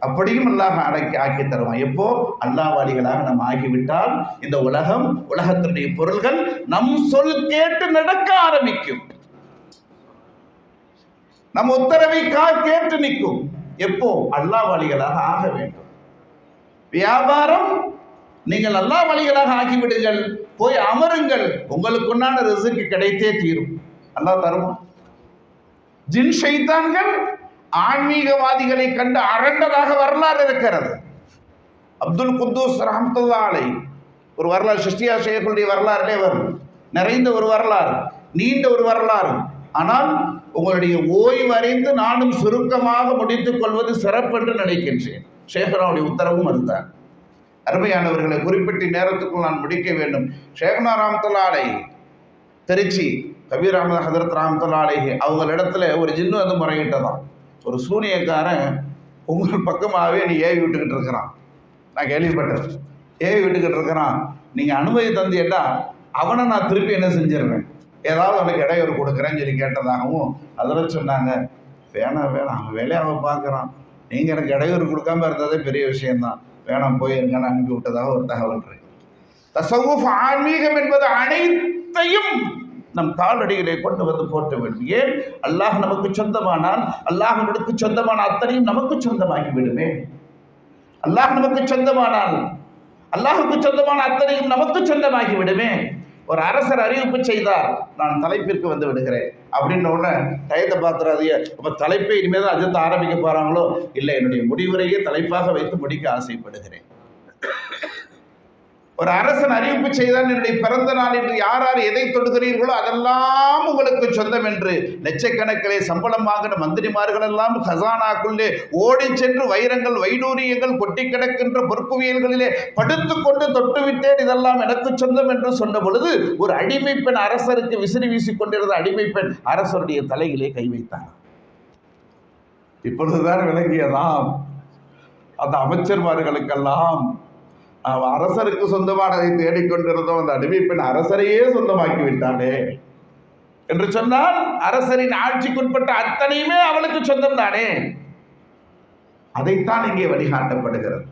அப்படியும் அல்லாஹ் ஆக்கி தருவான். எப்போ அல்லாஹ்வாதிகளாக நாம் ஆகிவிட்டால் இந்த உலகத்தினுடைய பொருள்கள் நம் சொல் கேட்டு நடக்க ஆரம்பிக்கும். நம் உத்தரவை கேட்டு நிற்கும். எப்போ அல்லாஹ்வாதிகளாக ஆக வேண்டும். வியாபாரம் நீங்கள் அல்லாஹ்வாதிகளாக ஆகிவிடுங்கள், போய் அமருங்கள், உங்களுக்குண்டான ரிஸ்க் கிடைத்தே தீரும். அல்லாஹ் தருவான். ஜின் ஷைத்தான்கள் ஆன்மீகவாதிகளை கண்டு அரண்டதாக வரலாறு இருக்கிறது. அப்துல் குத்தூஸ் ரஹ்மத்துல்லாஹி அலைஹி ஒரு வரலாறு, சிஷ்டியா ஷேഖுடைய வரலாறுலே வரும். நிறைந்த ஒரு வரலாறு, நீண்ட ஒரு வரலாறு. ஆனால் உங்களுடைய ஓய்வறிந்து நானும் சுருக்கமாக முடித்துக் கொள்வது சிறப்பு என்று நினைக்கின்றேன். ஷேഖுடைய உத்தரவும் அதுதான். அருமையானவர்களை, குறிப்பிட்ட நேரத்துக்குள் நான் முடிக்க வேண்டும். ஷேഖுனா ரஹ்மத்துல்லாஹி அலைஹி திருச்சி கபீர் அஹ்மத் ஹதரத் ரஹ்மத்துல்லாஹி அலைஹி அவங்களிடத்துல ஒரு ஜின்னு வந்து முறையிட்டதான். ஒரு சூனியக்காரன் உங்கள் பக்கமாகவே நீ ஏவி விட்டுக்கிட்டு இருக்கிறான், நான் கேள்விப்பட்டது. ஏவி விட்டுக்கிட்டு இருக்கிறான், நீங்கள் அனுமதி தந்தீன்னா அவனை நான் திருப்பி என்ன செஞ்சிருவேன், ஏதாவது அவனுக்கு இடையூறு கொடுக்குறேன்னு சொல்லி கேட்டதாகவும் அதில் சொன்னாங்க. வேணாம் அவன் வேலையை அவன் பார்க்குறான், நீங்கள் எனக்கு இடையூறு கொடுக்காம இருந்ததே பெரிய விஷயம்தான், வேணாம் போயிருங்கன்னு அனுப்பி விட்டதாக ஒரு தகவல் இருக்கு. தஸவ்வுஃப் ஆன்மீகம் என்பது அனைத்தையும் நம் காலடிகளை கொண்டு வந்து போட்ட வேண்டும். ஏன்? அல்லாஹ் நமக்கு சொந்தமானால் அல்லாஹ்விற்கு சொந்தமான அத்தனையும் நமக்கு சொந்தமாகி விடுமே. அல்லாஹ் நமக்கு சொந்தமானால் அல்லாஹுக்கு சொந்தமான அத்தனையும் நமக்கு சொந்தமாகி விடுமே. ஒரு அரசர் அறிவிப்பு செய்தார், நான் தலைப்பிற்கு வந்து விடுகிறேன் அப்படின்ற உடனே டயத்தை பார்த்துறாதிய, அப்போ தலைப்பை இனிமேல் தான் அஜத்தை ஆரம்பிக்க போகிறாங்களோ, இல்லை என்னுடைய முடிவுரையே தலைப்பாக வைத்து முடிக்க ஆசைப்படுகிறேன். ஒரு அரசன் அறிவிப்பு செய்தான், என்னுடைய பிறந்த நாள் என்று யார் யார் எதை தொடுகிறீர்களோ அதெல்லாம் உங்களுக்கு சொந்தம் என்று. லட்சக்கணக்கிலே சம்பளம் வாங்கின மந்திரிமார்கள் எல்லாம் கசானாக்குள்ளே ஓடி சென்று வைரங்கள் வைடூரியங்கள் கொட்டி கிடக்கின்ற பொற்குவியல்களிலே படுத்துக்கொண்டு தொட்டுவிட்டேன், இதெல்லாம் எனக்கு சொந்தம் என்று சொன்ன பொழுது ஒரு அடிமை பெண் அரசருக்கு விசிறி வீசிக் கொண்டிருந்த அடிமை பெண் அரசருடைய தலையிலே கை வைத்தார். இப்பொழுதுதான் விளங்கியதாம் அந்த அமைச்சர்மார்களுக்கெல்லாம் அரசருக்கு சொந்தமானதை தேடிக்கொண்டிருந்தோம், அந்த அடிமை பெண் அரசரையே சொந்தமாக்கி விட்டானே என்று சொன்னால் அரசரின் ஆட்சிக்குட்பட்ட அத்தனையுமே அவளுக்கு சொந்தம் தானே. அதைத்தான் இங்கே வழிகாட்டப்படுகிறது.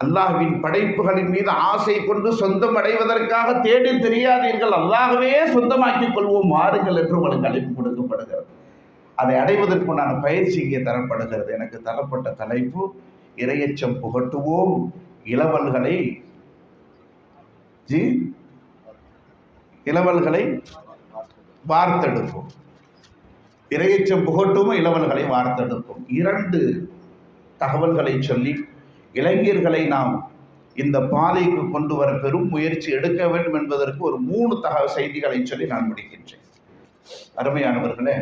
அல்லாஹ்வின் படைப்புகளின் மீது ஆசை கொண்டு சொந்தம் அடைவதற்காக தேடி தெரியாதீர்கள், அல்லாஹ்வே சொந்தமாக்கிக் கொள்வோம் வாருங்கள் என்று உங்களுக்கு அழைப்பு கொடுக்கப்படுகிறது. அதை அடைவதற்குண்டான பயிற்சி இங்கே தரப்படுகிறது. எனக்கு தரப்பட்ட தலைப்பு இரையச்சம் புகட்டுவோம், இளவல்களை வார்த்தெடுப்போம். இரையச்சம் புகட்டுவோம், இளவல்களை வார்த்தெடுப்போம். 2 தகவல்களை சொல்லி இளைஞர்களை நாம் இந்த பாதைக்கு கொண்டு வர பெரும் முயற்சி எடுக்க வேண்டும் என்பதற்கு ஒரு 3 செய்திகளை சொல்லி நான் முடிக்கின்றேன். அருமையானவர்களே,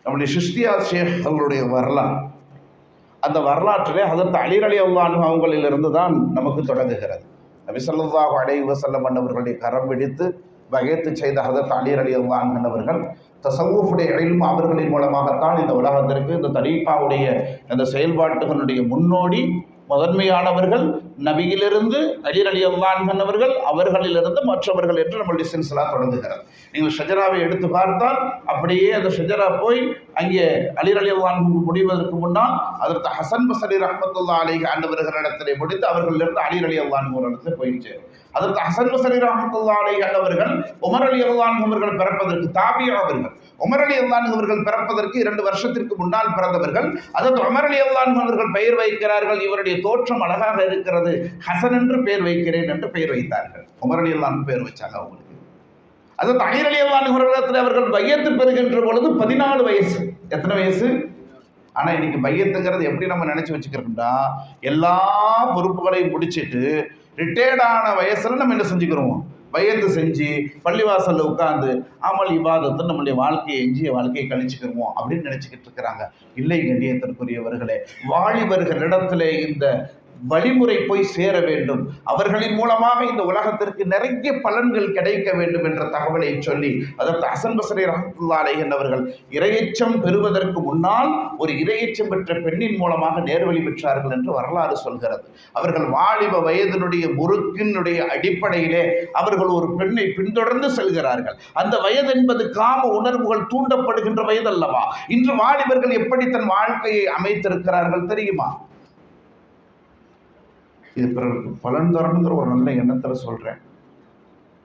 நம்முடைய சிஷ்தியா ஷேக் அவர்களுடைய வரலாறு, அந்த வரலாற்றிலே ஹதரத் அலி ரலியல்லாஹு அன்ஹு அவங்களிலிருந்து தான் நமக்கு தொடங்குகிறது. நபி ஸல்லல்லாஹு அலைஹி வஸல்லம் அவர்களுடைய கரம் பிடித்து பைஅத் செய்த ஹதரத் அலி ரலியல்லாஹு அன்ஹு அவர்கள் தஸவ்வூஃபுடைய இல்ம் அவர்களின் மூலமாகத்தான் இந்த உலகத்திற்கு இந்த தரீகாவுடைய அந்த செயல்பாட்டுகளுடைய முன்னோடி முதன்மையானவர்கள் நபியிலிருந்து அலி ரலியல்லாஹு அன்ஹு அவர்கள், அவர்களிலிருந்து மற்றவர்கள் என்று நம்முடைய சில்சிலா தொடங்குகிறது. நீங்கள் ஷஜராவை எடுத்து பார்த்தால் அப்படியே அந்த ஷஜரா போய் அங்கே அலி ரலியல்லாஹு அன்ஹு முடிவதற்கு முன்னால் அதற்கு ஹசன் பஸ்ரி ரஹ்மத்துல்லாஹி அலைஹி அன்னவர்களிடத்திலே முடித்து அவர்களிலிருந்து அலி ரலியல்லாஹு அன்ஹு அவர்களிடத்தில் போயிடுச்சு. அதற்கு ஹசன் பஸ்ரி ரஹ்மத்துல்லாஹி அலைஹி அன்னவர்கள் உமர் ரலியல்லாஹு அன்ஹு அவர்கள் பிறப்பதற்கு தாபியா அவர்கள், உமர் ரலியல்லாஹு அன்ஹு அவர்கள் பிறப்பதற்கு 2 வருஷத்திற்கு முன்னால் பிறந்தவர்கள். அதற்கு உமர் ரலியல்லாஹு அன்ஹு அவர்கள் பெயர் வைக்கிறார்கள், இவருடைய தோற்றம் அழகாக இருக்கிறது, ஹசன் என்று பெயர் வைக்கிறேன் என்று பெயர் வைத்தார்கள். உமர் ரலியல்லாஹு அன்ஹு பெயர் வச்சாங்க அவங்களுக்கு. அதற்கு அலி ரலியல்லாஹு அன்ஹு அவர்கள் பையத்து பெறுகின்ற பொழுது 14 வயசு. எத்தனை வயசு? ஆனா இன்னைக்கு பையத்துங்கிறது எப்படி நம்ம நினைச்சு வச்சுக்கிறோம்னா, எல்லா பொறுப்புகளையும் முடிச்சுட்டு ரிட்டையர்டான வயசுல நம்ம என்ன செஞ்சுக்கிறோம், பையத்து செஞ்சு பள்ளிவாசல்ல உட்கார்ந்து அமல் இபாதத்தை நம்மளுடைய வாழ்க்கையை எஞ்சிய வாழ்க்கையை கழிச்சுக்கிறோம் அப்படின்னு நினைச்சுக்கிட்டு இருக்கிறாங்க. இல்லை கண்ணியத்திற்குரியவர்களே, வாலிபர்களிடத்திலே இந்த வழிமுறை போய் சேர வேண்டும், அவர்களின் மூலமாக இந்த உலகத்திற்கு நிறைய பலன்கள் கிடைக்க வேண்டும் என்ற தகவலை சொல்லி அதற்கு ஹசன் பஸ்ரி ரஹ்மத்துல்லாஹி அலைஹி அவர்கள் இரையச்சம் பெறுவதற்கு முன்னால் ஒரு இரையச்சம் பெற்ற பெண்ணின் மூலமாக நேர்வழி பெற்றார்கள் என்று வரலாறு சொல்கிறது. அவர்கள் வாலிப வயதினுடைய முறுக்கினுடைய அடிப்படையிலே அவர்கள் ஒரு பெண்ணை பின்தொடர்ந்து செல்கிறார்கள். அந்த வயது என்பது காம உணர்வுகள் தூண்டப்படுகின்ற வயது அல்லவா? இன்று வாலிபர்கள் எப்படி தன் வாழ்க்கையை அமைத்திருக்கிறார்கள் தெரியுமா? இது பிறருக்கு பலன் தரணுங்கிற ஒரு நல்ல எண்ணத்தில் சொல்கிறேன்,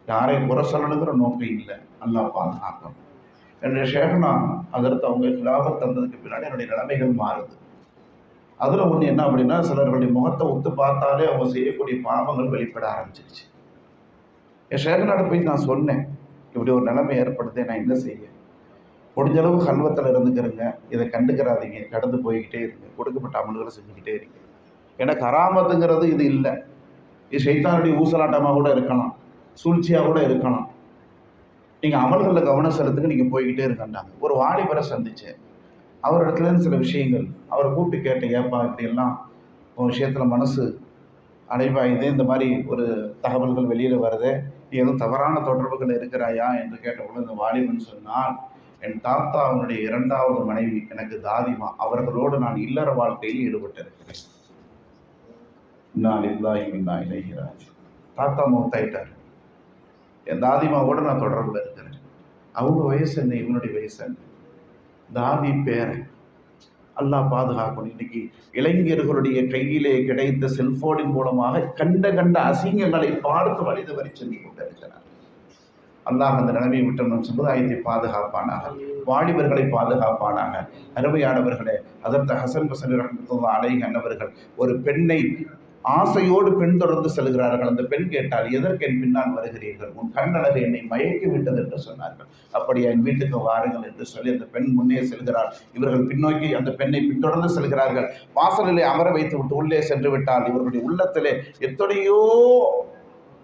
யாரையும் குறை சொல்லணுங்கிற நோக்கம் இல்லை, நல்லா பாதுகாக்கணும். என்னுடைய ஷேகனா அதற்கு அவங்க லாபம் தந்ததுக்கு பின்னாடி என்னுடைய நிலைமைகள் மாறுது. அதில் ஒன்று என்ன அப்படின்னா, சிலர்களுடைய முகத்தை ஒத்து பார்த்தாலே அவங்க செய்யக்கூடிய பாவங்கள் வெளிப்பட ஆரம்பிச்சிருச்சு. என் ஷேகனாட போய் நான் சொன்னேன், இப்படி ஒரு நிலைமை ஏற்படுத்தி நான் என்ன செய்ய, முடிஞ்ச அளவு கல்வத்தில் இருந்துக்கிறேங்க, இதை கண்டுக்கிறாதீங்க, கடந்து போய்கிட்டே இருங்க, கொடுக்கப்பட்ட அமல்களை செஞ்சுக்கிட்டே இருங்க. ஏன்னா கராமத்துங்கிறது இது இல்லை, இது ஷைத்தானுடைய ஊசலாட்டமாக கூட இருக்கலாம், சூழ்ச்சியாக கூட இருக்கலாம். நீங்கள் அமல்களில் கவனம் செலுத்துக்கு நீங்கள் போய்கிட்டே இருக்கண்டாங்க. ஒரு வாலிபரை சந்தித்தேன், அவர் இடத்துலேருந்து சில விஷயங்கள் அவரை கூப்பிட்டு கேட்டேன், ஏப்பா இப்படியெல்லாம் ஒரு விஷயத்தில் மனசு அடைவாயுது, இந்த மாதிரி ஒரு தகவல்கள் வெளியில் வருது, நீ எதுவும் தவறான தொடர்புகள் இருக்கிறாயா என்று கேட்டபோது இந்த வாலிபன் சொன்னால், என் தாத்தா அவனுடைய 2வது மனைவி எனக்கு தாதிமா, அவர்களோடு நான் இல்லற வாழ்க்கையில் ஈடுபட்டிருக்கிறேன். நான் இல்லாஹி இன்னா இலைஹி ராஜிஊன். தாத்தா மௌத்தாயிட்டார், என் தாதிமாவோடு நான் தொடர்பில் இருக்கிறேன். அவங்க வயசு என்ன, இவனுடைய வயசு என்ன, தாதி பேரன். அல்லாஹ் பாதுகாக்கணும். இன்னைக்கு இளைஞர்களுடைய கையிலே கிடைத்த செல்போனின் மூலமாக கண்ட அசிங்கங்களை பார்த்து வழித வரி சென்று கொண்டிருக்கிறார். அல்லாஹ் அந்த நிலைமையை விட்டு நம் சமுதாயத்தை பாதுகாப்பானாக, வாலிபர்களை பாதுகாப்பானாக. அருமையானவர்களே, அதற்கு ஹசன் பஸ்ரி ரஹ்மத்துல்லாஹி அலைஹி அன்னவர்கள் ஒரு பெண்ணை ஆசையோடு பெண் தொடர்ந்து செல்கிறார்கள். அந்த பெண் கேட்டால், எதற்கு என் பின்னால் வருகிறீர்கள்? உன் கண்ணழகு என்னை மயக்கி விட்டது என்று சொன்னார்கள். அப்படி என் வீட்டுக்கு வாருங்கள் என்று சொல்லி அந்த பெண் முன்னே செல்கிறார். இவர்கள் பின்னோக்கி அந்த பெண்ணை பின்தொடர்ந்து செல்கிறார்கள். வாசலிலே அமர வைத்து விட்டு உள்ளே சென்று விட்டால் இவர்களுடைய உள்ளத்திலே எத்தனையோ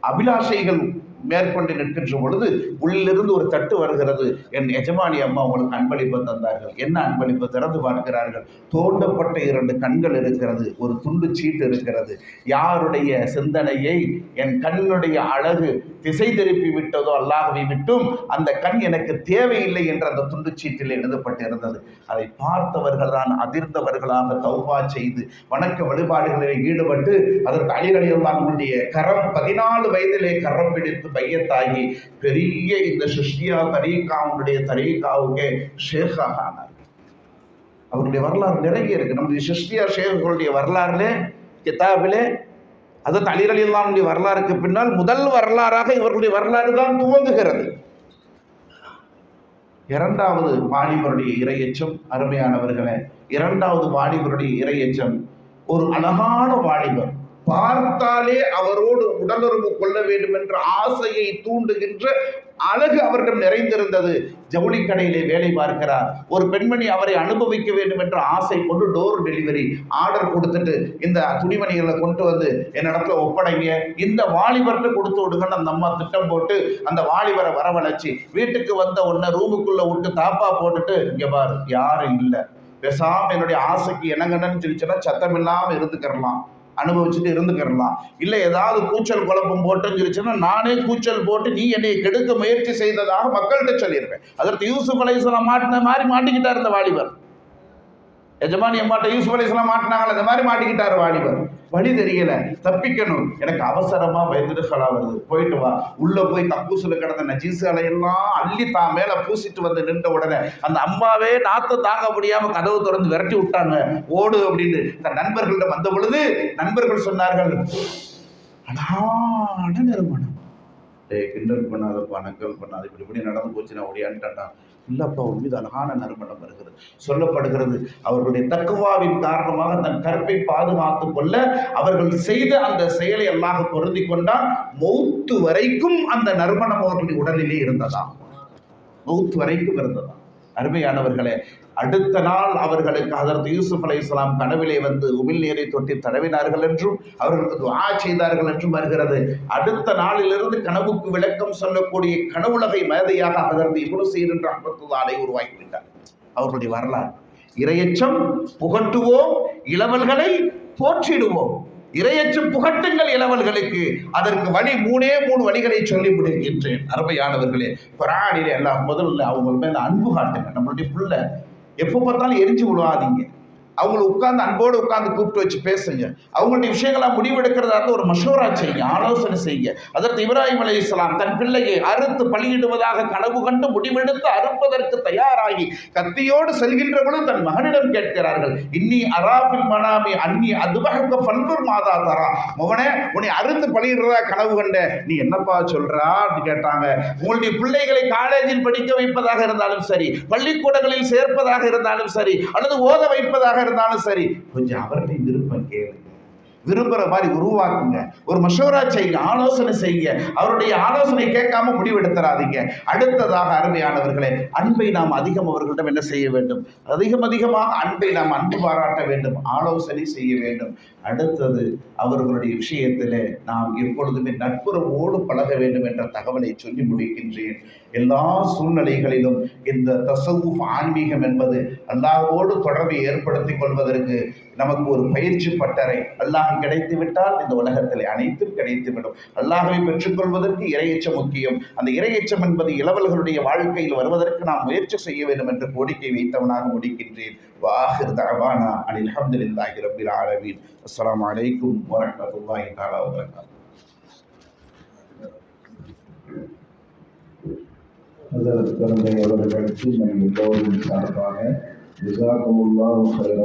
அபிலாஷைகள் மேற்கொண்டு நிற்கின்ற பொழுது உள்ளிருந்து ஒரு தட்டு வருகிறது. என் எஜமானி அம்மா உங்களுக்கு அன்பளிப்பு தந்தார்கள். என்ன அன்பளிப்பு? திறந்து பார்க்கிறார்கள். தோண்டப்பட்ட 2 கண்கள் இருக்கிறது, ஒரு துண்டு சீட்டு இருக்கிறது. யாருடைய சிந்தனையை என் கண்ணுடைய அழகு திசை திருப்பி விட்டதோ அல்லாஹ்வை விட்டும் அந்த கண் எனக்கு தேவையில்லை என்று அந்த துண்டு சீட்டில் எழுதப்பட்டிருந்தது. அதை பார்த்தவர்கள் தான் அதிர்ந்தவர்களாக தௌபா செய்து வணக்க வழிபாடுகளில் ஈடுபட்டு அதற்கு அலிகளியுடைய கரம் 14 வயதிலே கரம் பிடித்து பையத்தாகி பெரிய இந்த சிஷ்டியா தரீகாவுடைய தரீகாவுக்கே ஷேக்காக ஆனார். அவருடைய வரலாறு நிறைய இருக்கு. நம்முடைய சிஷ்டியா ஷேக்குடைய வரலாறுலே கிதாபிலே அதற்கு அலிகளியுடைய வரலாறுக்கு பின்னால் முதல் வரலாறாக இவர்களுடைய வரலாறு தான் துவங்குகிறது. 2வது வாலிபருடைய இரையச்சம். அருமையானவர்களே, 2வது வாலிபருடைய இரையச்சம் ஒரு அழகான வாலிபர். பார்த்தாலே அவரோடு உடலுறவு கொள்ள வேண்டும் என்ற ஆசையை தூண்டுகின்ற அழகு அவரிடம் நிறைந்திருந்தது. ஜவுளி கடையிலே வேலை பார்க்கிறார். ஒரு பெண்மணி அவரை அனுபவிக்க வேண்டும் என்ற ஆசை கொண்டு டோர் டெலிவரி ஆர்டர் கொடுத்துட்டு இந்த துணிமணிகளை கொண்டு வந்து என்னிடத்துல ஒப்படைங்க, இந்த வாலிபர்கிட்ட கொடுத்து விடுங்கன்னு அந்த அம்மா திட்டம் போட்டு அந்த வாலிபரை வரவழைச்சி வீட்டுக்கு வந்த உடனே ரூமுக்குள்ள விட்டு தாப்பா போட்டுட்டு, இங்க பாரு யாரும் இல்லை, பேசாம என்னுடைய ஆசைக்கு என்னங்கன்னு சொல்லிச்சுன்னா சத்தம் இல்லாம இருந்துக்கிறலாம், அனுபவிச்சுட்டு இருந்துக்கிறலாம். இல்லை ஏதாவது கூச்சல் குழப்பம் போட்டுன்னு சொல்லிச்சுன்னா நானே கூச்சல் போட்டு நீ என்னை கெடுக்க முயற்சி செய்ததாக மக்கள்கிட்ட சொல்லியிருப்பேன். அதற்கு யூசுப் அலைஹிஸ்ஸலாம் மாட்டின மாதிரி மாட்டிக்கிட்டார் இந்த வாலிபர். எஜமானி அம்மாட்ட யூசுப் அலைஹிஸ்ஸலாம் மாட்டினாங்களே அந்த மாதிரி மாட்டிக்கிட்டார் வாலிபர். வழி தெரியல, தப்பிக்கணும். எனக்கு அவசரமா பயந்துடுகளா வருது, போயிட்டு வா. உள்ள போய் கக்கூசுல கிடந்த நஜீசுகளையெல்லாம் அள்ளி தான் மேல பூசிட்டு வந்து நின்ற உடனே அந்த அம்மாவே நாத்த தாங்க முடியாம கதவு திறந்து விரட்டி விட்டாங்க, ஓடு அப்படின்னு தன் நண்பர்கள்ட்ட வந்த பொழுது நண்பர்கள் சொன்னார்கள், அழகான நறுமணம். கிண்டல் பண்ணாதப்பா, நக்கல் பண்ணாது, இப்படி நடந்து போச்சு, நான் ஓடியான்ட்டான்டா. இல்லப்பா, உன் மீது அழகான நறுமணம் வருகிறது. சொல்லப்படுகிறது அவர்களுடைய தக்குவாவின் காரணமாக தன் கற்பை பாதுகாத்துக் கொள்ள அவர்கள் செய்த அந்த செயலை அல்லாஹ் பொருந்தி கொண்டால் மௌத்து வரைக்கும் அந்த நறுமணம் அவர்களுடைய உடலிலே இருந்ததா, மௌத்து வரைக்கும் இருந்ததா. அருமையானவர்களே, அடுத்த நாள் அவர்களுக்கு ஹதரத் யூசுப் அலைஹிஸ்ஸலாம் கனவிலே வந்து உமிழ் நீரை தொட்டி தடவினார்கள் என்றும் அவர்களுக்கு துஆ செய்தார்கள் என்றும் வருகிறது. அடுத்த நாளிலிருந்து கனவுக்கு விளக்கம் சொல்லக்கூடிய கனவுலகை மேதையாக ஹதரத் இப்னு சீரின் ரஹ்மத்துல்லாஹி அலைஹி உருவாக்கிவிட்டார். அவர்களுடைய வரலாறு இரையச்சம் புகட்டுவோம், இளவல்களை போற்றிடுவோம். இரையச்சம் புகட்டுங்கள் இளவல்களுக்கு. அதற்கு வழி 3 வழிகளை சொல்லி முடிக்கின்றேன். அருமையானவர்களே, குர்ஆனிலே எல்லாம் முதல்ல அவங்க மேல அன்பு காட்டுங்க. நம்மளுடைய பிள்ளை எப்போ பார்த்தாலும் எரிஞ்சு விழுவாதீங்க. அவங்களை உட்கார்ந்து அன்போடு உட்கார்ந்து கூப்பிட்டு வச்சு பேசுங்க. அவங்களுடைய விஷயங்களா முடிவெடுக்கிறதா இருந்து ஒரு மஷூரா செய்யுங்க, ஆலோசனை செய்யுங்க. அதற்கு இப்ராஹிம் அலைஹிஸ்ஸலாம் தன் பிள்ளையை அறுத்து பலியிடுவதாக கனவு கண்டு முடிவெடுத்து அறுப்பதற்கு தயாராகி கத்தியோடு செல்கின்ற பொழுது தன் மகனிடம் கேட்கிறார்கள், இன்னி அராபில் மனாமி அன்னி அதுபஹக்க ஃபன்துர் மாதா தரா. மகனே, உன்னை அறுத்து பலியிடுறதா கனவு கண்ட, நீ என்னப்பா சொல்றா அப்படின்னு கேட்டாங்க. உங்களுடைய பிள்ளைகளை காலேஜில் படிக்க வைப்பதாக இருந்தாலும் சரி, பள்ளிக்கூடங்களில் சேர்ப்பதாக இருந்தாலும் சரி, அல்லது ஓத வைப்பதாக இருந்தாலும் சரி, கொஞ்சம் அவர்கிட்ட விருப்பம் கேளுங்க, விரும்புற மாதிரி உருவாக்குங்க, ஒரு மஷூரா செய்யுங்க, ஆலோசனை செய்யுங்க. அவருடைய ஆலோசனை கேட்காம முடிவெடுத்துறாதீங்க. அடுத்ததாக அருமையானவர்களே, அன்பை நாம் அதிகம் அவர்களிடம் என்ன செய்ய வேண்டும்? அதிகமாக அன்பை நாம் அன்பு பாராட்ட வேண்டும், ஆலோசனை செய்ய வேண்டும். அடுத்தது அவர்களுடைய விஷயத்திலே நாம் எப்பொழுதுமே நட்புறவோடு பழக வேண்டும் என்ற தகவலை சொல்லி முடிக்கின்றேன். எல்லா சூழ்நிலைகளிலும் இந்த தஸவ்வுஃப் ஆன்மீகம் என்பது அல்லாஹ்வோடு தொடர்பை ஏற்படுத்திக் கொள்வதற்கு நமக்கு ஒரு பயிற்சி பட்டறை. அல்லாஹ் கிடைத்து விட்டால் இந்த உலகத்தில் அனைத்தும் கிடைத்துவிடும். அல்லாஹ்வை பெற்றுக்கொள்வதற்கு இரையச்சம் முக்கியம். அந்த இரையச்சம் என்பது இளவல்களுடைய வாழ்க்கையில் வருவதற்கு நாம் முயற்சி செய்ய வேண்டும் என்று கோரிக்கை வைத்தவனாக முடிக்கின்றேன். வாஹிர் தஅவானா அனில் ஹம்துலில்லாஹி ரப்பில் ஆலமீன். அஸ்ஸலாமு அலைக்கும் வரஹ்மத்துல்லாஹி தஆலா வபரகாத்துஹு. அதற்கு அவர்களுக்கு நம்ம எல்லோரும் சார்பாக ஜஸாக்குமுல்லாஹு கைரன்.